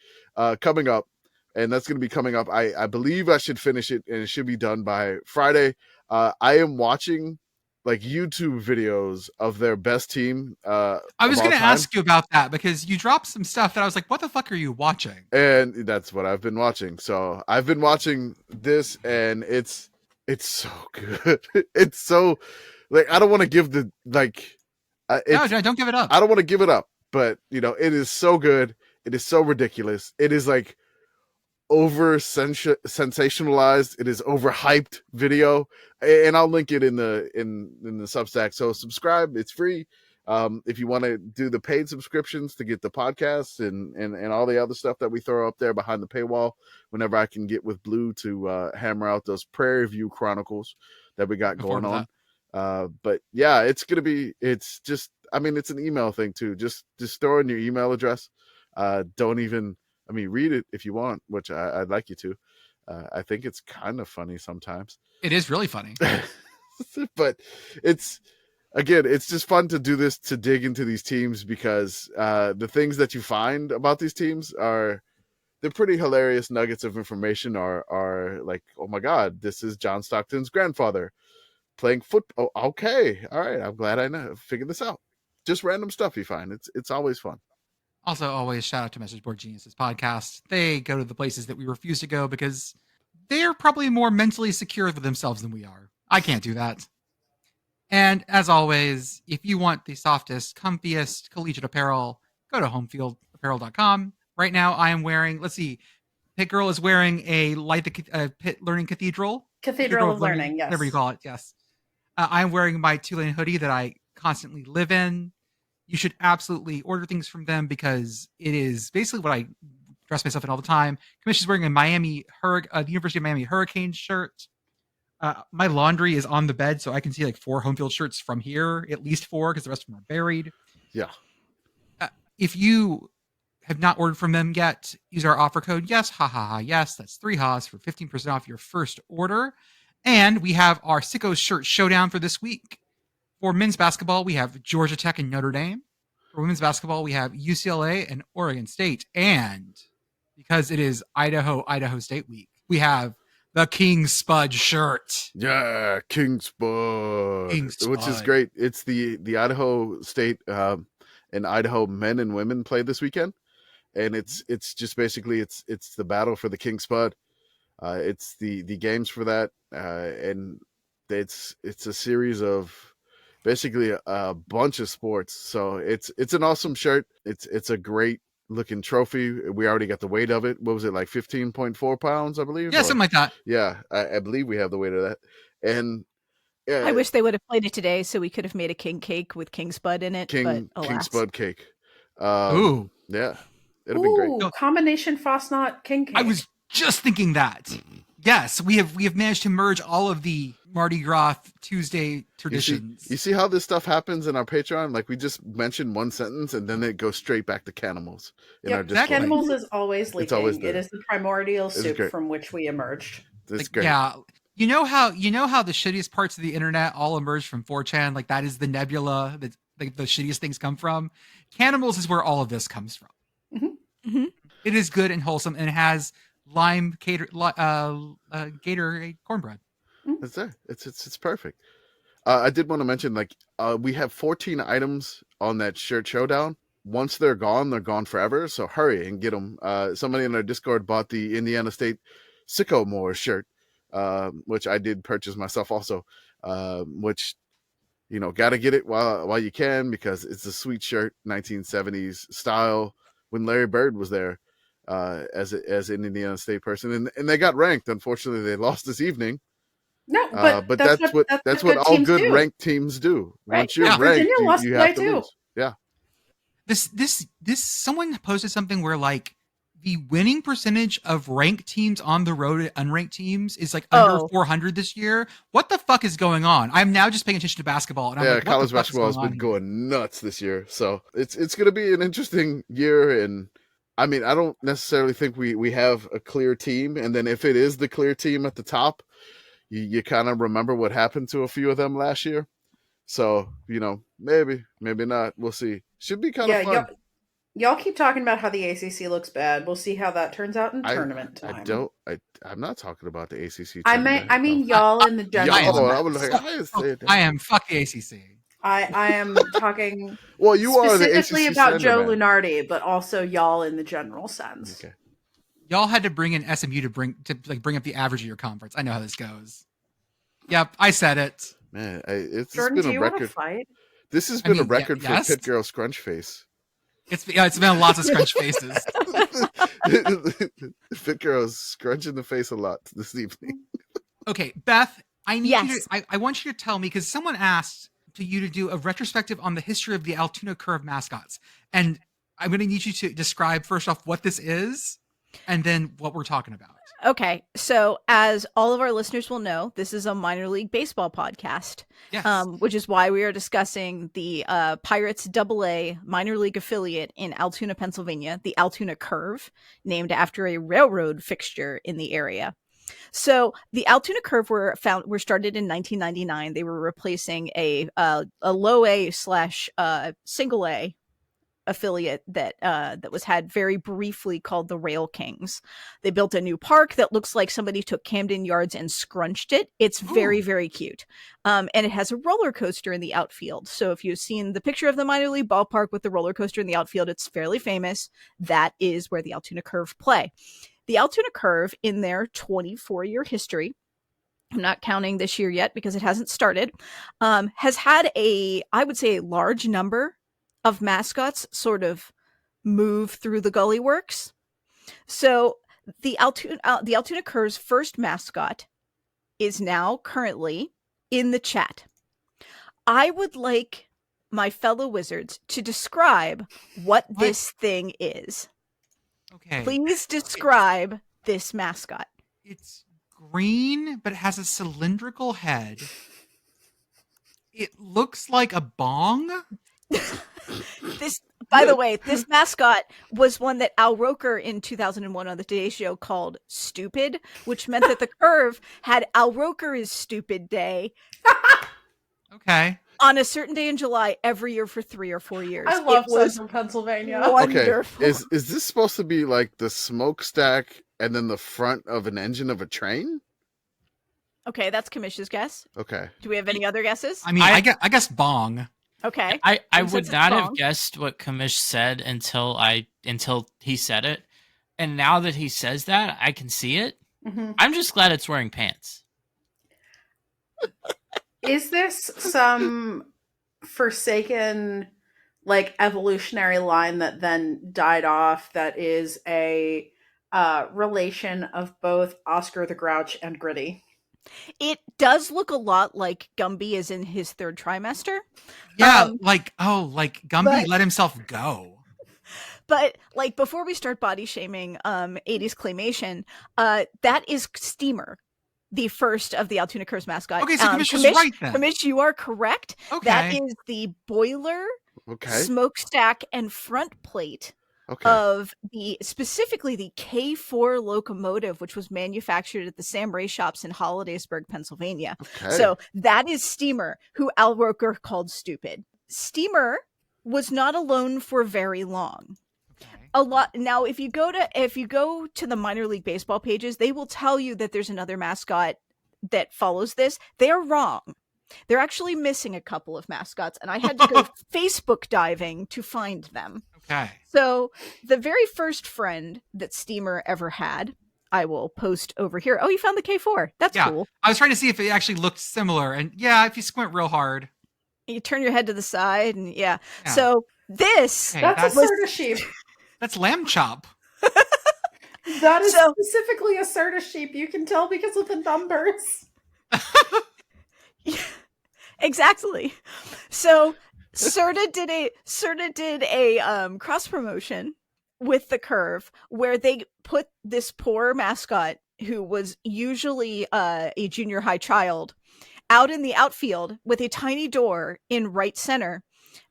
coming up, and that's going to be coming up. I believe I should finish it, and it should be done by Friday. I am watching like YouTube videos of their best team. I was going to ask you about that because you dropped some stuff that I was like, what the fuck are you watching? And that's what I've been watching. So I've been watching this, and it's so good. It's so like I don't want to give the like. No, don't give it up. I don't want to give it up, but you know it is so good. It is so ridiculous. It is like over sensationalized. It is overhyped video, and I'll link it in the Substack. So subscribe. It's free. If you want to do the paid subscriptions to get the podcasts and all the other stuff that we throw up there behind the paywall, whenever I can get with Blue to hammer out those Prairie View Chronicles that we got going on. But yeah, it's just, I mean, it's an email thing too. Just throw in your email address. Don't even, I mean, read it if you want, which I'd like you to. I think it's kind of funny sometimes. It is really funny. But again, it's just fun to do this, to dig into these teams, because the things that you find about these teams they're pretty hilarious nuggets of information. Are like, oh my God, this is John Stockton's grandfather playing football. Oh, okay, all right, I'm glad I figured this out. Just random stuff you find. It's always fun. Also, always shout out to Message Board Geniuses podcast. They go to the places that we refuse to go because they're probably more mentally secure with themselves than we are. I can't do that. And as always, if you want the softest, comfiest collegiate apparel, go to homefieldapparel.com. Right now, I am wearing, let's see, Pitt Girl is wearing a Light the Pitt Learning Cathedral. Cathedral of Learning, yes. Whatever you call it, yes. I'm wearing my Tulane hoodie that I constantly live in. You should absolutely order things from them because it is basically what I dress myself in all the time. Commish is wearing a the University of Miami Hurricane shirt. My laundry is on the bed, so I can see like 4 home field shirts from here, at least 4, because the rest of them are buried. Yeah. If you have not ordered from them yet, use our offer code yes, yes. That's 3 ha's for 15% off your first order. And we have our Sickos shirt showdown for this week. For men's basketball, we have Georgia Tech and Notre Dame. For women's basketball, we have UCLA and Oregon State. And because it is Idaho State week, we have the King Spud shirt. Yeah, King Spud. Which is great. It's the Idaho State and Idaho men and women play this weekend. And it's just basically it's the battle for the King Spud. It's the games for that. And it's a series of basically a bunch of sports. So it's an awesome shirt. It's a great looking trophy. We already got the weight of it. What was it, like 15.4 pounds, I believe? Yeah, something like that. Yeah, I believe we have the weight of that. And yeah, I wish they would have played it today so we could have made a king cake with King Spud in it. King Spud cake. Ooh. Yeah, it'll be great. No. Combination Frostnut King cake. I was just thinking that. Yes, we have managed to merge all of the Mardi Gras Tuesday traditions. You see how this stuff happens in our Patreon? Like we just mentioned one sentence and then it goes straight back to Canimals in our Discord. Canimals is always leaking. It's always it is the primordial soup great. from which we emerged. It's like, great. Yeah. You know how the shittiest parts of the internet all emerge from 4chan? Like that is the nebula that like the shittiest things come from. Canimals is where all of this comes from. Mm-hmm. Mm-hmm. It is good and wholesome, and it has lime Gatorade cornbread. It's there. It's perfect. I did want to mention, like, we have 14 items on that shirt showdown. Once they're gone forever. So hurry and get them. Somebody in our Discord bought the Indiana State Sycamore shirt, which I did purchase myself also. Which, got to get it while you can, because it's a sweet shirt, 1970s style. When Larry Bird was there, as an Indiana State person, and they got ranked. Unfortunately, they lost this evening. No, But that's what all good ranked teams do. Right. Once you're Yeah, ranked, Virginia lost you today have to too. lose. Yeah. This someone posted something where like the winning percentage of ranked teams on the road at unranked teams is like under 400 this year. What the fuck is going on? I'm now just paying attention to basketball, and I'm like, college basketball has been going nuts this year. So it's going to be an interesting year. And I mean, I don't necessarily think we have a clear team. And then if it is the clear team at the top, you kind of remember what happened to a few of them last year. So, maybe not. We'll see. Should be kind of fun. Y'all keep talking about how the ACC looks bad. We'll see how that turns out in tournament time. I'm not talking about the ACC. I mean, y'all in the general. I am fuck the ACC. I am talking well, you are specifically the ACC about Joe man. Lunardi, but also y'all in the general sense. Okay. Y'all had to bring in SMU to bring up the average of your conference. I know how this goes. Yep, I said it. Man, it's Jordan, been a record. Want to fight? This has been a record for Pitt Girl Scrunch Face. It's been lots of scrunch faces. Pitt Girl's scrunching the face a lot this evening. Okay, Beth, I need you to, I want you to tell me, because someone asked you to do a retrospective on the history of the Altoona Curve mascots, and I'm going to need you to describe first off what this is, and then what we're talking about. Okay, so as all of our listeners will know, this is a minor league baseball podcast, yes. Which is why we are discussing the Pirates AA minor league affiliate in Altoona, Pennsylvania, the Altoona Curve, named after a railroad fixture in the area. So the Altoona Curve were started in 1999. They were replacing a low A / single A affiliate that was had very briefly called the Rail Kings. They built a new park that looks like somebody took Camden Yards and scrunched it. It's very, very cute. And it has a roller coaster in the outfield. So if you've seen the picture of the minor league ballpark with the roller coaster in the outfield, it's fairly famous. That is where the Altoona Curve play. The Altoona Curve, in their 24-year history, I'm not counting this year yet because it hasn't started, has had I would say, a large number of mascots sort of move through the gully works. So the Altoona Curve's first mascot is now currently in the chat. I would like my fellow wizards to describe what this thing is. Okay. Please describe this mascot. It's green, but it has a cylindrical head. It looks like a bong. By the way, this mascot was one that Al Roker in 2001 on the Today Show called Stupid, which meant that the Curve had Al Roker is Stupid Day. Okay. On a certain day in July every year for 3 or 4 years. I love Central Pennsylvania. Wonderful. Okay. Is this supposed to be like the smokestack and then the front of an engine of a train? Okay, that's Commish's guess. Okay. Do we have any other guesses? I mean, I guess bong. Okay. I would not have guessed what Commish said until he said it. And now that he says that, I can see it. Mm-hmm. I'm just glad it's wearing pants. Is this some forsaken, like, evolutionary line that then died off that is a relation of both Oscar the Grouch and Gritty? It does look a lot like Gumby is in his third trimester. Yeah, like Gumby let himself go. But like before we start body shaming 80s claymation, that is Steamer, the first of the Altoona Curve's mascot. Okay, so Commish was right then. Commish, you are correct. Okay. That is the boiler, smokestack, and front plate of specifically the K4 locomotive, which was manufactured at the Sam Ray shops in Hollidaysburg, Pennsylvania. Okay. So that is Steamer, who Al Roker called Stupid. Steamer was not alone for very long. A lot now. If you go to the minor league baseball pages, they will tell you that there's another mascot that follows this, they are wrong. They're actually missing a couple of mascots, and I had to go Facebook diving to find them. Okay. So the very first friend that Steamer ever had, I will post over here. Oh, you found the K4. That's cool. I was trying to see if it actually looked similar. And yeah, if you squint real hard. You turn your head to the side, and yeah. So this... Okay, That's a Serta sheep. That's lamb chop. That is specifically a Serta sheep. You can tell because of the numbers. Yeah, exactly. So Serta did a cross promotion with the Curve where they put this poor mascot who was usually a junior high child out in the outfield with a tiny door in right center.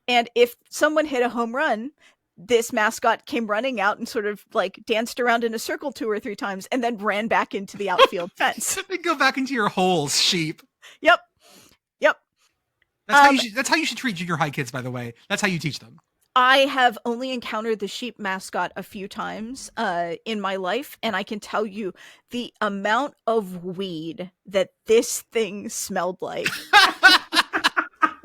And if someone hit a home run, this mascot came running out and sort of like danced around in a circle 2 or 3 times and then ran back into the outfield fence. Go back into your holes, sheep. Yep. That's how you should treat junior high kids, by the way. That's how you teach them. I have only encountered the sheep mascot a few times in my life, and I can tell you the amount of weed that this thing smelled like.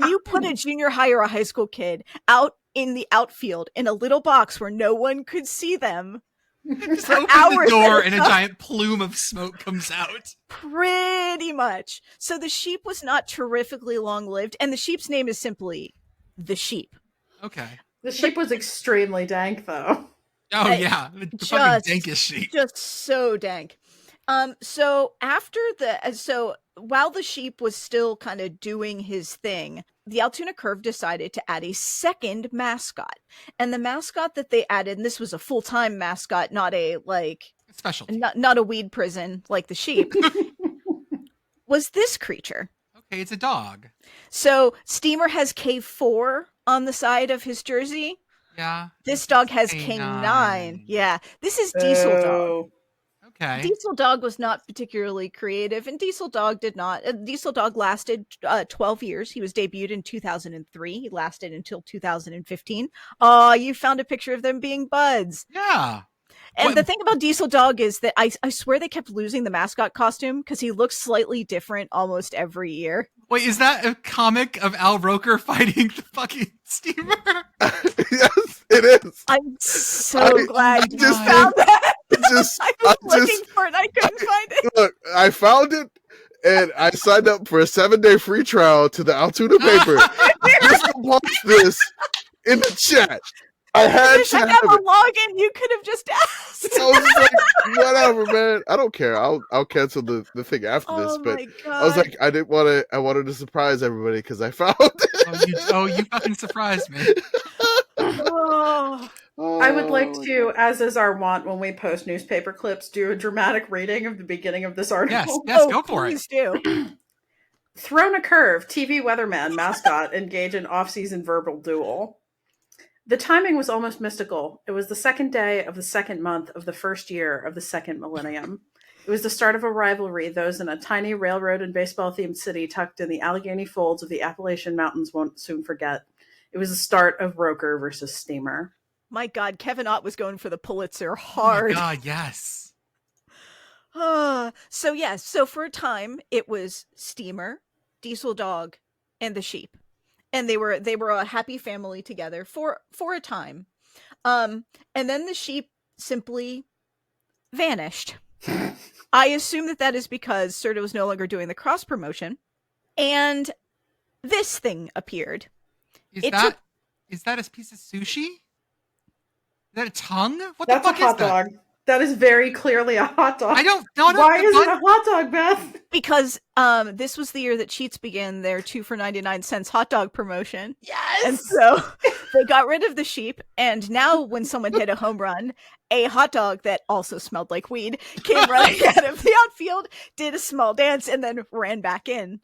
You put a junior high or a high school kid out in the outfield in a little box where no one could see them. Just open the door and a giant plume of smoke comes out. Pretty much. So the sheep was not terrifically long-lived, and the sheep's name is simply the sheep. Okay. The sheep was extremely dank, though. Oh, yeah. The fucking dankest sheep. Just so dank. So while the sheep was still kind of doing his thing, the Altoona Curve decided to add a second mascot. And the mascot that they added, and this was a full-time mascot, not a specialty. Not a weed prison like the sheep, was this creature. Okay, it's a dog. So Steamer has K4 on the side of his jersey. Yeah. This dog has K9. Yeah. This is Diesel Dog. Okay. Diesel Dog was not particularly creative, and Diesel Dog did not. Diesel Dog lasted 12 years. He was debuted in 2003. He lasted until 2015. Oh, you found a picture of them being buds. Yeah. And the thing about Diesel Dog is that I swear they kept losing the mascot costume because he looks slightly different almost every year. Wait, is that a comic of Al Roker fighting the fucking Steamer? Yes, it is. I'm so glad you just found that. I was looking for it. I couldn't find it. Look, I found it, and I signed up for a 7-day free trial to the Altoona paper. Just to post this in the chat. I had to have a login. You could have just asked. I was like, whatever, man. I don't care. I'll cancel the thing after this. But I was like, I didn't want to. I wanted to surprise everybody because I found it. You fucking surprised me. I would like to, as is our wont when we post newspaper clips, do a dramatic reading of the beginning of this article. Yes, go for it. Please do. Thrown a Curve, TV weatherman mascot engage in off-season verbal duel. The timing was almost mystical. It was the second day of the second month of the first year of the second millennium. It was the start of a rivalry those in a tiny railroad and baseball-themed city tucked in the Allegheny folds of the Appalachian Mountains won't soon forget. It was the start of Roker versus Steamer. My God, Kevin Ott was going for the Pulitzer hard. Oh my God, yes. So for a time, it was Steamer, Diesel Dog, and the sheep. And they were a happy family together for a time. And then the sheep simply vanished. I assume that is because Serta was no longer doing the cross promotion. And this thing appeared. Is that a piece of sushi? Is that a tongue? That's a hot dog. That is very clearly a hot dog. I don't know. Why is it a hot dog, Beth? Because this was the year that Cheats began their 2 for 99 cents hot dog promotion. Yes. And so they got rid of the sheep. And now when someone hit a home run, a hot dog that also smelled like weed came running out of the outfield, did a small dance, and then ran back in.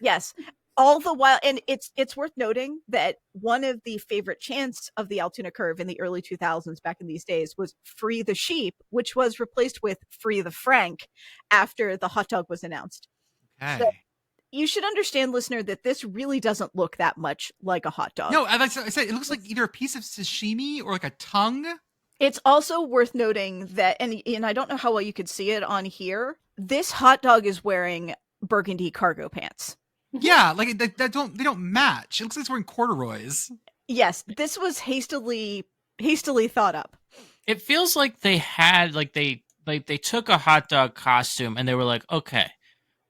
Yes. All the while, and it's worth noting that one of the favorite chants of the Altoona Curve in the early 2000s back in these days was "Free the Sheep," which was replaced with "Free the Frank" after the hot dog was announced. Okay. So you should understand, listener, that this really doesn't look that much like a hot dog. No, like I said, it looks like either a piece of sashimi or like a tongue. It's also worth noting that, and I don't know how well you could see it on here, this hot dog is wearing burgundy cargo pants. Yeah, like they don't match. It looks like it's wearing corduroys. Yes, this was hastily thought up. It feels like they had they took a hot dog costume and they were like, okay,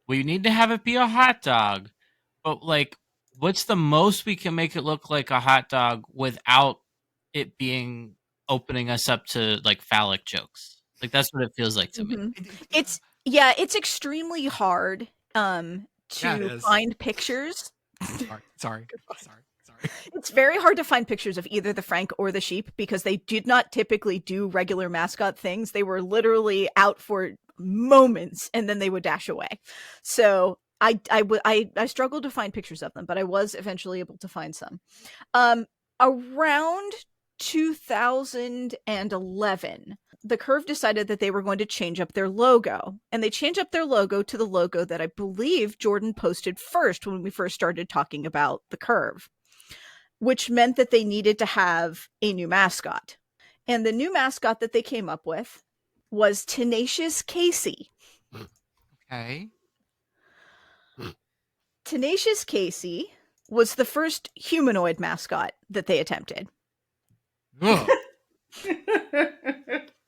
we need to have it be a hot dog, but like, what's the most we can make it look like a hot dog without it being opening us up to like phallic jokes? Like that's what it feels like to me. It's extremely hard to find pictures. Sorry. It's very hard to find pictures of either the Frank or the sheep because they did not typically do regular mascot things. They were literally out for moments and then they would dash away. So I struggled to find pictures of them, but I was eventually able to find some. Around 2011, the Curve decided that they were going to change up their logo. And they changed up their logo to the logo that I believe Jordan posted first when we first started talking about the Curve, which meant that they needed to have a new mascot. And the new mascot that they came up with was Tenacious Casey. Okay. Tenacious Casey was the first humanoid mascot that they attempted. Ugh. I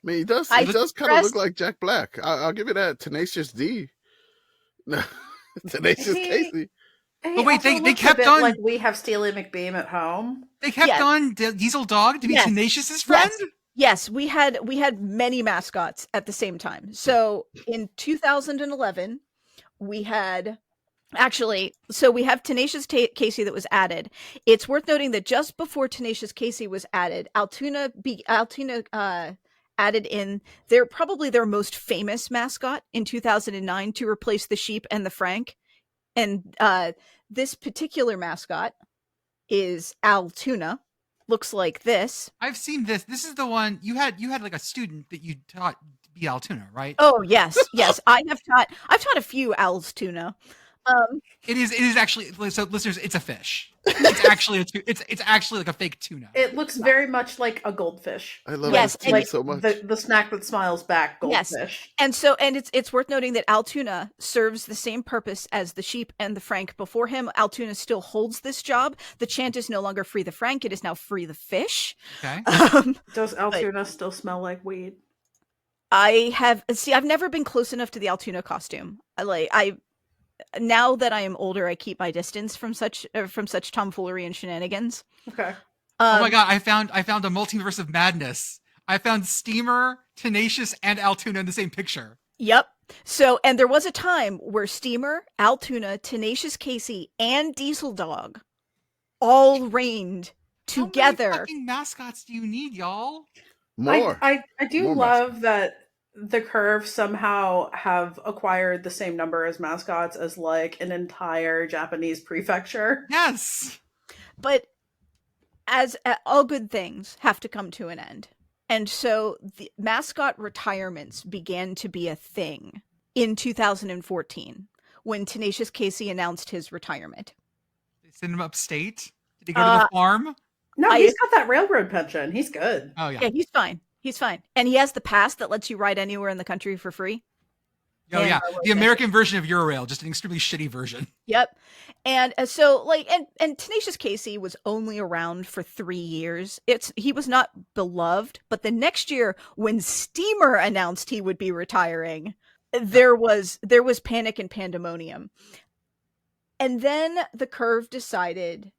mean, he does kind of look like Jack Black. I'll give you that. Tenacious D. Tenacious Casey. But wait, they kept on like we have Steely McBeam at home. They kept on Diesel Dog to be Tenacious's friend? Yes, we had many mascots at the same time. So in 2011, we had we have Tenacious Casey that was added. It's worth noting that just before Tenacious Casey was added, Altoona added in their most famous mascot in 2009 to replace the sheep and the Frank. And this particular mascot is Altoona. Looks like this. I've seen this. This is the one you had like a student that you taught to be Altoona, right? Oh yes. I've taught a few Altoona. It is actually, so listeners, it's a fish. It's actually it's actually like a fake tuna. It looks very much like a goldfish. I love this like so much. The snack that smiles back, goldfish. Yes. And it's worth noting that Altoona serves the same purpose as the sheep and the Frank before him. Altoona still holds this job. The chant is no longer free the Frank, it is now free the fish. Okay. Does Altoona still smell like weed? I've never been close enough to the Altoona costume. Now that I am older, I keep my distance from such tomfoolery and shenanigans. Okay. Oh my god! I found a multiverse of madness. I found Steamer, Tenacious, and Altoona in the same picture. Yep. So, and there was a time where Steamer, Altoona, Tenacious Casey, and Diesel Dog all reigned together. How many fucking mascots do you need, y'all? More. I do love that the Curve somehow have acquired the same number as mascots as like an entire Japanese prefecture. Yes. But as all good things have to come to an end. And so the mascot retirements began to be a thing in 2014 when Tenacious Casey announced his retirement. They send him upstate? Did he go to the farm? No, he's got that railroad pension. He's good. Oh, yeah. Yeah, he's fine. He's fine. And he has the pass that lets you ride anywhere in the country for free. Oh, yeah. The American version of Eurail, just an extremely shitty version. Yep. And so like, and Tenacious Casey was only around for 3 years. He was not beloved, but the next year when Steamer announced he would be retiring, there was panic and pandemonium. And then the Curve decided,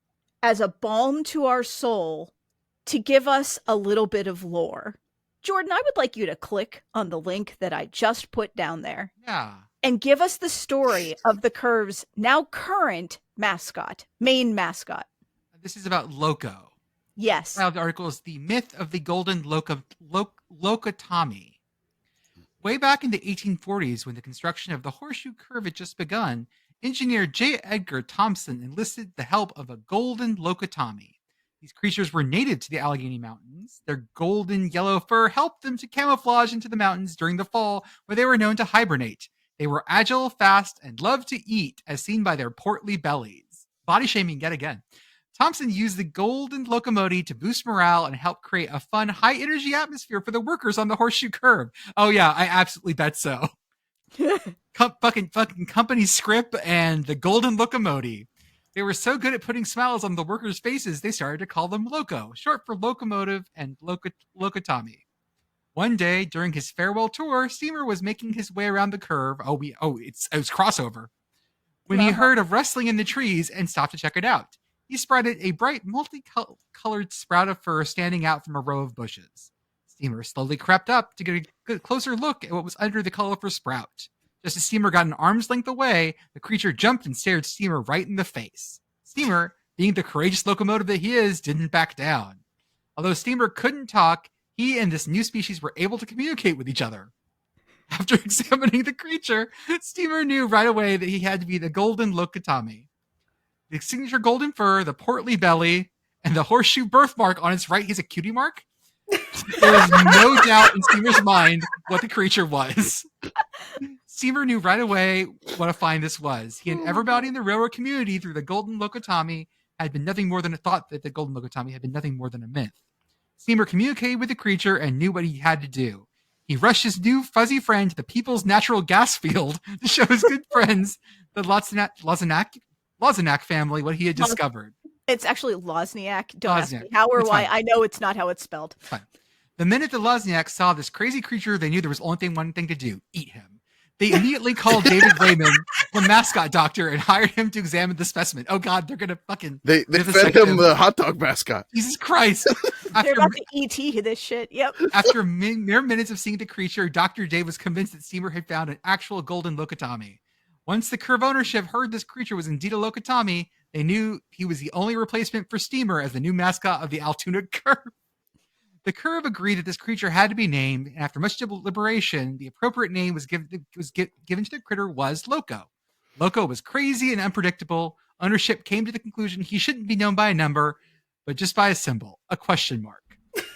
as a balm to our soul, to give us a little bit of lore. Jordan, I would like you to click on the link that I just put down there. Yeah. And give us the story of the Curve's now current main mascot. This is about Loco. Yes. The article is The Myth of the Golden Locotomy. Way back in the 1840s, when the construction of the Horseshoe Curve had just begun, engineer J. Edgar Thompson enlisted the help of a golden locotomy. These creatures were native to the Allegheny Mountains. Their golden yellow fur helped them to camouflage into the mountains during the fall, where they were known to hibernate. They were agile, fast, and loved to eat, as seen by their portly bellies. Body shaming yet again. Thompson used the golden locomotive to boost morale and help create a fun, high-energy atmosphere for the workers on the Horseshoe Curve. Oh yeah, I absolutely bet so. fucking company script and the golden locomotive. They were so good at putting smiles on the workers' faces, they started to call them Loco, short for locomotive and Locotomy. One day during his farewell tour, Steamer was making his way around the curve. It was crossover. When he heard of rustling in the trees and stopped to check it out. He spotted a bright, multicolored sprout of fur standing out from a row of bushes. Steamer slowly crept up to get a closer look at what was under the colorful sprout. Just as Steamer got an arm's length away, the creature jumped and stared Steamer right in the face. Steamer, being the courageous locomotive that he is, didn't back down. Although Steamer couldn't talk, he and this new species were able to communicate with each other. After examining the creature, Steamer knew right away that he had to be the golden Locotomy. The signature golden fur, the portly belly, and the horseshoe birthmark on its right, he's a cutie mark. There was no doubt in Steamer's mind what the creature was. Steamer knew right away what a find this was. He and everybody in the railroad community through the golden Locotomy had been nothing more than a thought that the golden Locotomy had been nothing more than a myth. Steamer communicated with the creature and knew what he had to do. He rushed his new fuzzy friend to the People's Natural Gas Field to show his good friends, the Loznak family, what he had discovered. It's actually Lozniak. Don't ask me Lozniak. how or It's why. fine. I know it's not how it's spelled. Fine. The minute the Lozniaks saw this crazy creature, they knew there was only one thing to do: eat him. They immediately called David Raymond, the mascot doctor, and hired him to examine the specimen. Oh God, they're gonna fucking They fed him the hot dog mascot. Jesus Christ! They're about to ET this shit. Yep. After mere minutes of seeing the creature, Dr. Dave was convinced that Steamer had found an actual golden Locotomy. Once the Curve ownership heard this creature was indeed a Locotomy, they knew he was the only replacement for Steamer as the new mascot of the Altoona Curve. The Curve agreed that this creature had to be named, and after much deliberation, the appropriate name was given to the critter was Loco. Loco was crazy and unpredictable. Ownership came to the conclusion he shouldn't be known by a number, but just by a symbol, a question mark.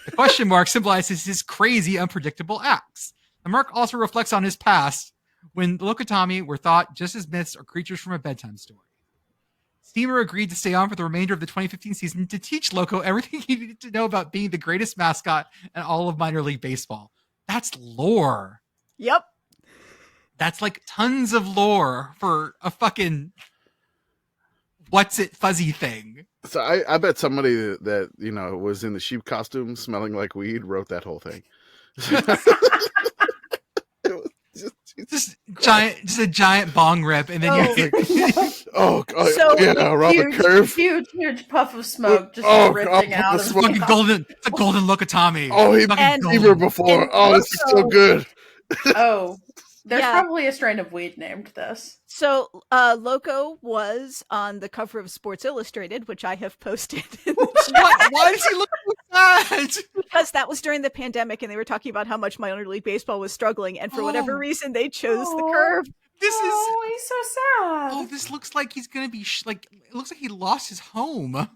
The question mark symbolizes his crazy, unpredictable acts. The mark also reflects on his past, when the Locotomy were thought just as myths or creatures from a bedtime story. Steamer agreed to stay on for the remainder of the 2015 season to teach Loco everything he needed to know about being the greatest mascot in all of minor league baseball. That's lore. Yep. That's like tons of lore for a fucking what's it fuzzy thing. So I bet somebody that was in the sheep costume smelling like weed wrote that whole thing. Just a giant bong rip, and then you're around the curve. Huge puff of smoke just drifting out of smoke. It's a golden Locotomy. Oh, he fever before. Oh, this is so good. Oh, there's probably a strain of weed named this. So Loco was on the cover of Sports Illustrated, which I have posted. Why does he look like that? Because that was during the pandemic, and they were talking about how much minor league baseball was struggling, and for whatever reason, they chose the Curve. He's so sad. Oh, this looks like he's gonna be it looks like he lost his home.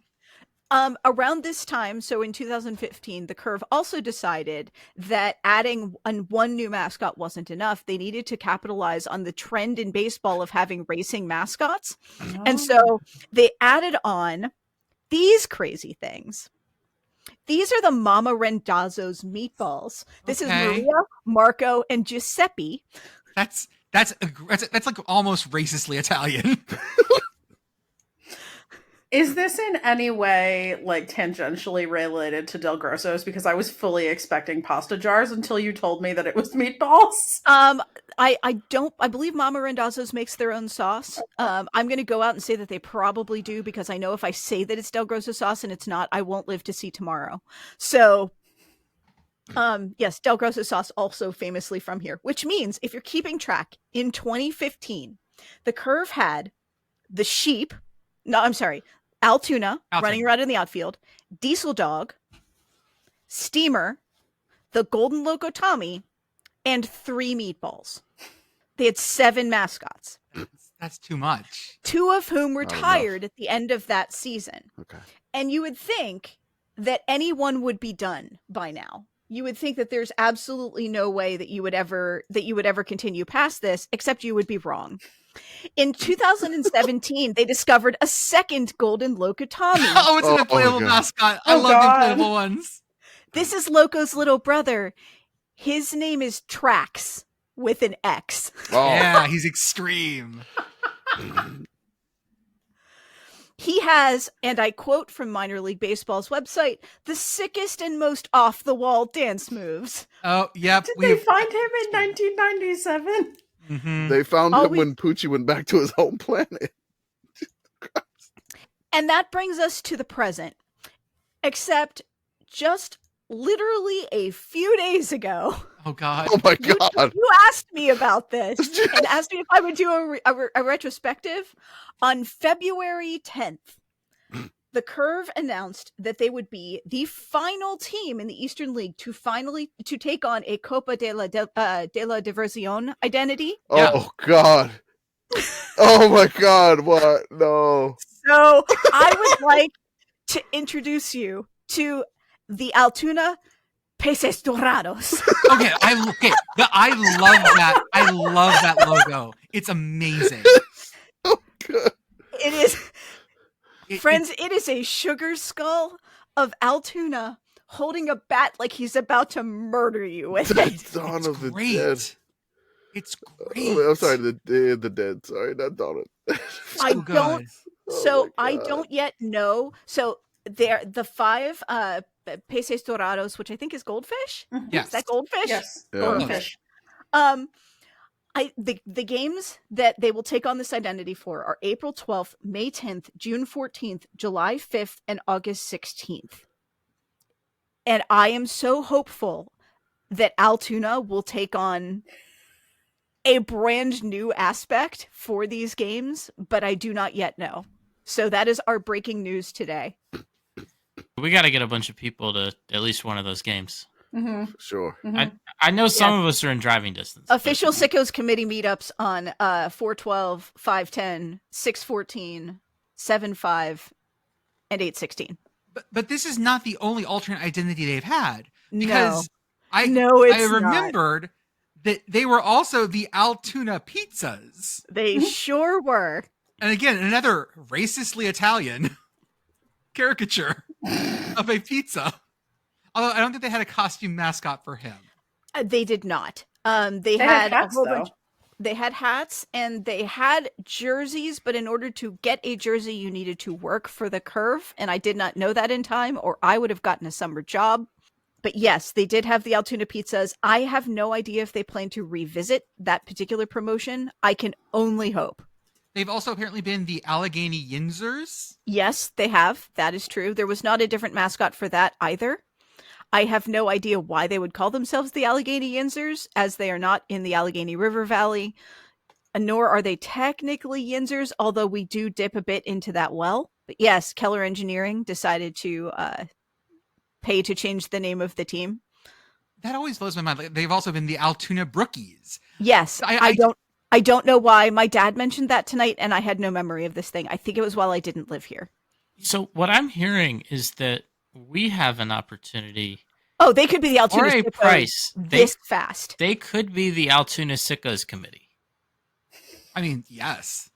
Around this time, so in 2015, the Curve also decided that adding one new mascot wasn't enough. They needed to capitalize on the trend in baseball of having racing mascots. Oh. And so they added on these crazy things. These are the Mama Rendazzo's meatballs. This is Maria, Marco, and Giuseppe. That's like almost racistly Italian. Is this in any way like tangentially related to Del Grosso's? Because I was fully expecting pasta jars until you told me that it was meatballs. I believe Mama Rendazzo's makes their own sauce. I'm going to go out and say that they probably do, because I know if I say that it's Del Grosso sauce and it's not, I won't live to see tomorrow. So, yes, Del Grosso sauce also famously from here, which means if you're keeping track, in 2015, the Curve had the sheep. No, I'm sorry. Altoona running around in the outfield, Diesel Dog, Steamer, the Golden Locotomy, and 3 meatballs. They had 7 mascots. That's too much. 2 of whom retired at the end of that season. Okay. And you would think that anyone would be done by now. You would think that there's absolutely no way that you would ever continue past this, except you would be wrong. In 2017, they discovered a second Golden Locotomy. Oh, it's an inflatable mascot. I love the inflatable ones. This is Loco's little brother. His name is Trax, with an X. Oh, Yeah, he's extreme. He has, and I quote from Minor League Baseball's website, the sickest and most off-the-wall dance moves. Oh, yep. Did they find him in 1997? Mhm. they found All him when Poochie went back to his home planet. And that brings us to the present. Except just literally a few days ago, Oh God. Oh my God. you asked me about this and asked me if I would do a retrospective. On February 10th, the Curve announced that they would be the final team in the Eastern League to take on a Copa de la Diversión identity. Yeah. Oh God. Oh my God. What? No. So I would like to introduce you to the Altoona Peces Dorados. Okay, I love that. I love that logo. It's amazing. Oh God. It is, friends, it is a sugar skull of Altoona holding a bat like he's about to murder you with it. Dawn It's of the great. Dead. It's Oh, great. I'm sorry, the Day of the Dead. Sorry, not Dawn of. I So don't. good. So my I God. don't yet know. So they're the 5 Peces Dorados, which I think is goldfish. Yes. Is that goldfish? Yes. Yeah. Goldfish. The games that they will take on this identity for are April 12th, May 10th, June 14th, July 5th, and August 16th. And I am so hopeful that Altoona will take on a brand new aspect for these games, but I do not yet know. So that is our breaking news today. We got to get a bunch of people to at least one of those games. Mm-hmm. Sure. Mm-hmm. I know some of us are in driving distance. but- Official Sickos Committee meetups on 412, 510, 614, 75, and 816. But this is not the only alternate identity they've had, No. because I it's not. remembered that they were also the Altoona pizzas. They sure were. And again, another racistly Italian caricature of a pizza. Although I don't think they had a costume mascot for him. They did not. They had had hats, a whole though. bunch. They had hats and they had jerseys, but in order to get a jersey, you needed to work for the Curve, and I did not know that in time, or I would have gotten a summer job. But yes, they did have the Altoona pizzas. I have no idea if they plan to revisit that particular promotion. I can only hope. They've also apparently been the Allegheny Yinzers. Yes, they have. That is true. There was not a different mascot for that either. I have no idea why they would call themselves the Allegheny Yinzers, as they are not in the Allegheny River Valley, nor are they technically Yinzers, although we do dip a bit into that well. But yes, Keller Engineering decided to pay to change the name of the team. That always blows my mind. Like, they've also been the Altoona Brookies. Yes, I don't know why. My dad mentioned that tonight, and I had no memory of this thing. I think it was while I didn't live here. So what I'm hearing is that we have an opportunity Oh, they could be the Altoona or a Sickos price. this fast. They could be the Altoona Sickos Committee. I mean, yes.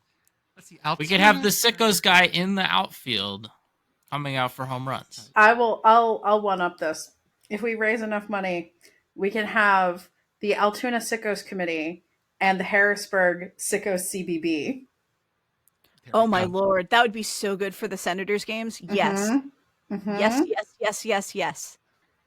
Let's see. Altoona. We could have the Sickos guy in the outfield coming out for home runs. I'll one up this. If we raise enough money, we can have the Altoona Sickos Committee and the Harrisburg Sickos CBB. There Oh we my go. lord, that would be so good for the Senators games. Yes. Mhm. Yes.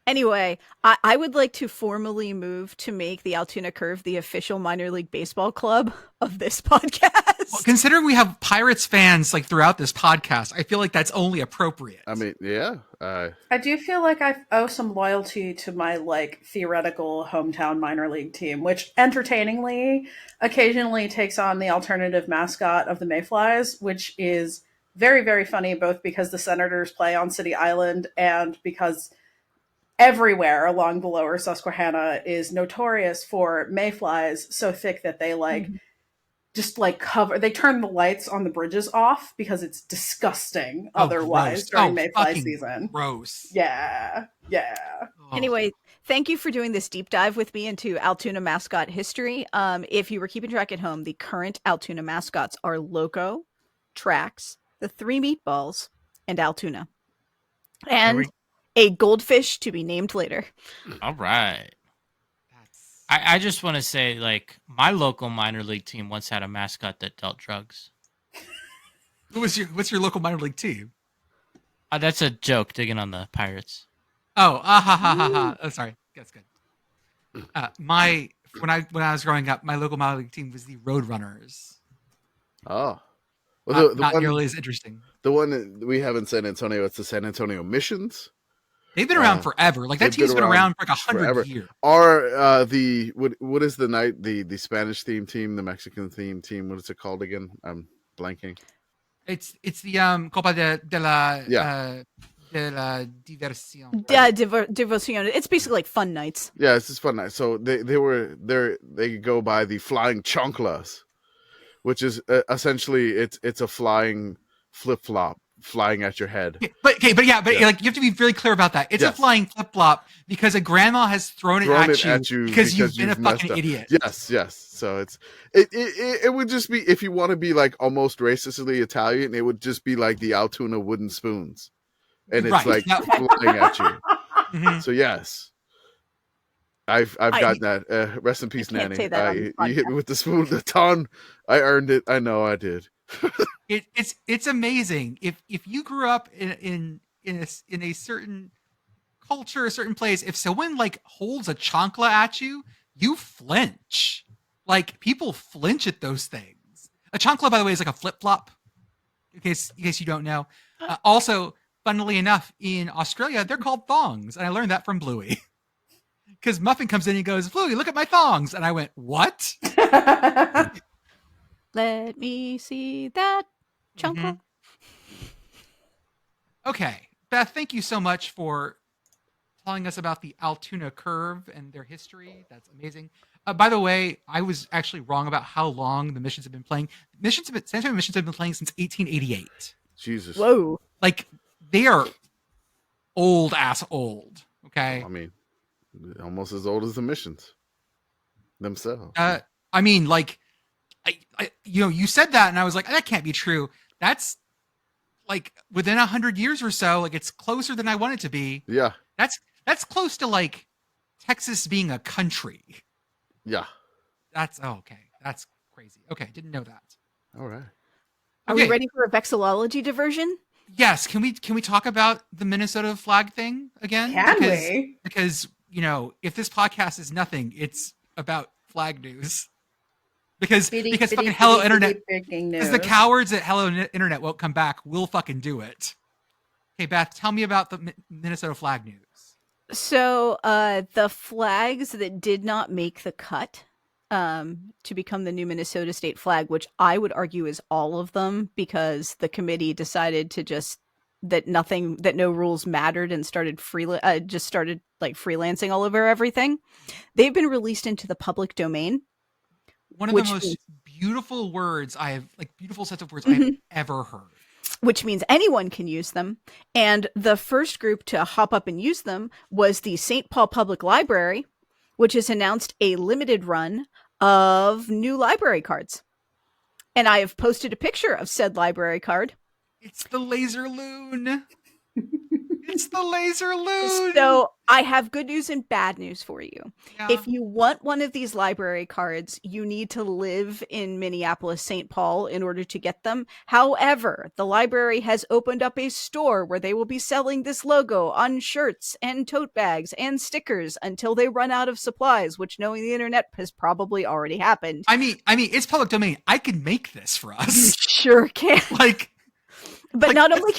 Anyway, I would like to formally move to make the Altoona Curve the official minor league baseball club of this podcast. Well, considering we have Pirates fans like throughout this podcast, I feel like that's only appropriate. I mean, yeah. I do feel like I owe some loyalty to my like theoretical hometown minor league team, which entertainingly occasionally takes on the alternative mascot of the Mayflies, which is very, very funny, both because the Senators play on City Island and because everywhere along the lower Susquehanna is notorious for mayflies so thick that they just like cover, they turn the lights on the bridges off because it's disgusting Oh, otherwise gross. during Oh, mayfly fucking season. Gross. Yeah. Oh. Anyway, thank you for doing this deep dive with me into Altoona mascot history. If you were keeping track at home, the current Altoona mascots are Loco, Trax, the Three Meatballs, and Altoona. And a goldfish to be named later. All right. That's I just want to say, like, my local minor league team once had a mascot that dealt drugs. What's your local minor league team? That's a joke, digging on the Pirates. Oh, ha ha ha ha. Oh, sorry. That's good. When I was growing up, my local minor league team was the Roadrunners. Oh, well, Not one, nearly as interesting. the one that we have in San Antonio, it's the San Antonio Missions. They've been around forever. Like that team's been around for like 100 years. Or what is the Spanish theme team, the Mexican theme team? What is it called again? I'm blanking. It's the Copa de la Diversión. Devoción. It's basically like fun nights. Yeah, it's just fun night. So they go by the flying chanclas, which is essentially it's a flying flip flop flying at your head. Yeah, but like you have to be very clear about that. It's a flying flip flop because a grandma has thrown it at you because you've been a fucking idiot. Yes. So it would just be, if you want to be like almost racistly Italian, it would just be like the Altoona wooden spoons, and it's like flying at you. Mm-hmm. So yes, I've got that. Rest in peace, Nanny. You hit me with the spoon a ton. I earned it. I know I did. It's amazing if you grew up in a certain culture, a certain place. If someone like holds a chancla at you, you flinch. Like people flinch at those things. A chancla, by the way, is like a flip flop. In case you don't know. Also, funnily enough, in Australia, they're called thongs, and I learned that from Bluey. Because Muffin comes in and he goes, "Bluey, look at my thongs," and I went, "What?" Let me see that chancla. Mm-hmm. Okay, Beth, thank you so much for telling us about the Altoona Curve and their history. That's amazing. By the way, I was actually wrong about how long the missions have been playing. San Antonio missions have been playing since 1888. Jesus. Whoa. Like, they are old. Okay. I mean, almost as old as the missions themselves. I mean, like, you said that, and I was like, that can't be true. That's like within 100 years or so. Like, it's closer than I want it to be. Yeah. That's close to like Texas being a country. Yeah. That's okay. That's crazy. Okay, didn't know that. All right. Are we ready for a vexillology diversion? Yes. Can we talk about the Minnesota flag thing again? Because if this podcast is nothing, it's about flag news. Because fucking Hello Internet, because the cowards at Hello Internet won't come back, we'll fucking do it. Okay, Beth, tell me about the Minnesota flag news. So the flags that did not make the cut to become the new Minnesota state flag, which I would argue is all of them, because the committee decided to that no rules mattered and started freelancing all over everything. They've been released into the public domain. One of the most beautiful sets of words I've ever heard. Which means anyone can use them. And the first group to hop up and use them was the St. Paul Public Library, which has announced a limited run of new library cards. And I have posted a picture of said library card. It's the laser loon. It's the laser loon. So I have good news and bad news for you. Yeah. If you want one of these library cards, you need to live in Minneapolis, St. Paul in order to get them. However, the library has opened up a store where they will be selling this logo on shirts and tote bags and stickers until they run out of supplies, which, knowing the internet, has probably already happened. I mean, it's public domain. I can make this for us. You sure can. But not only can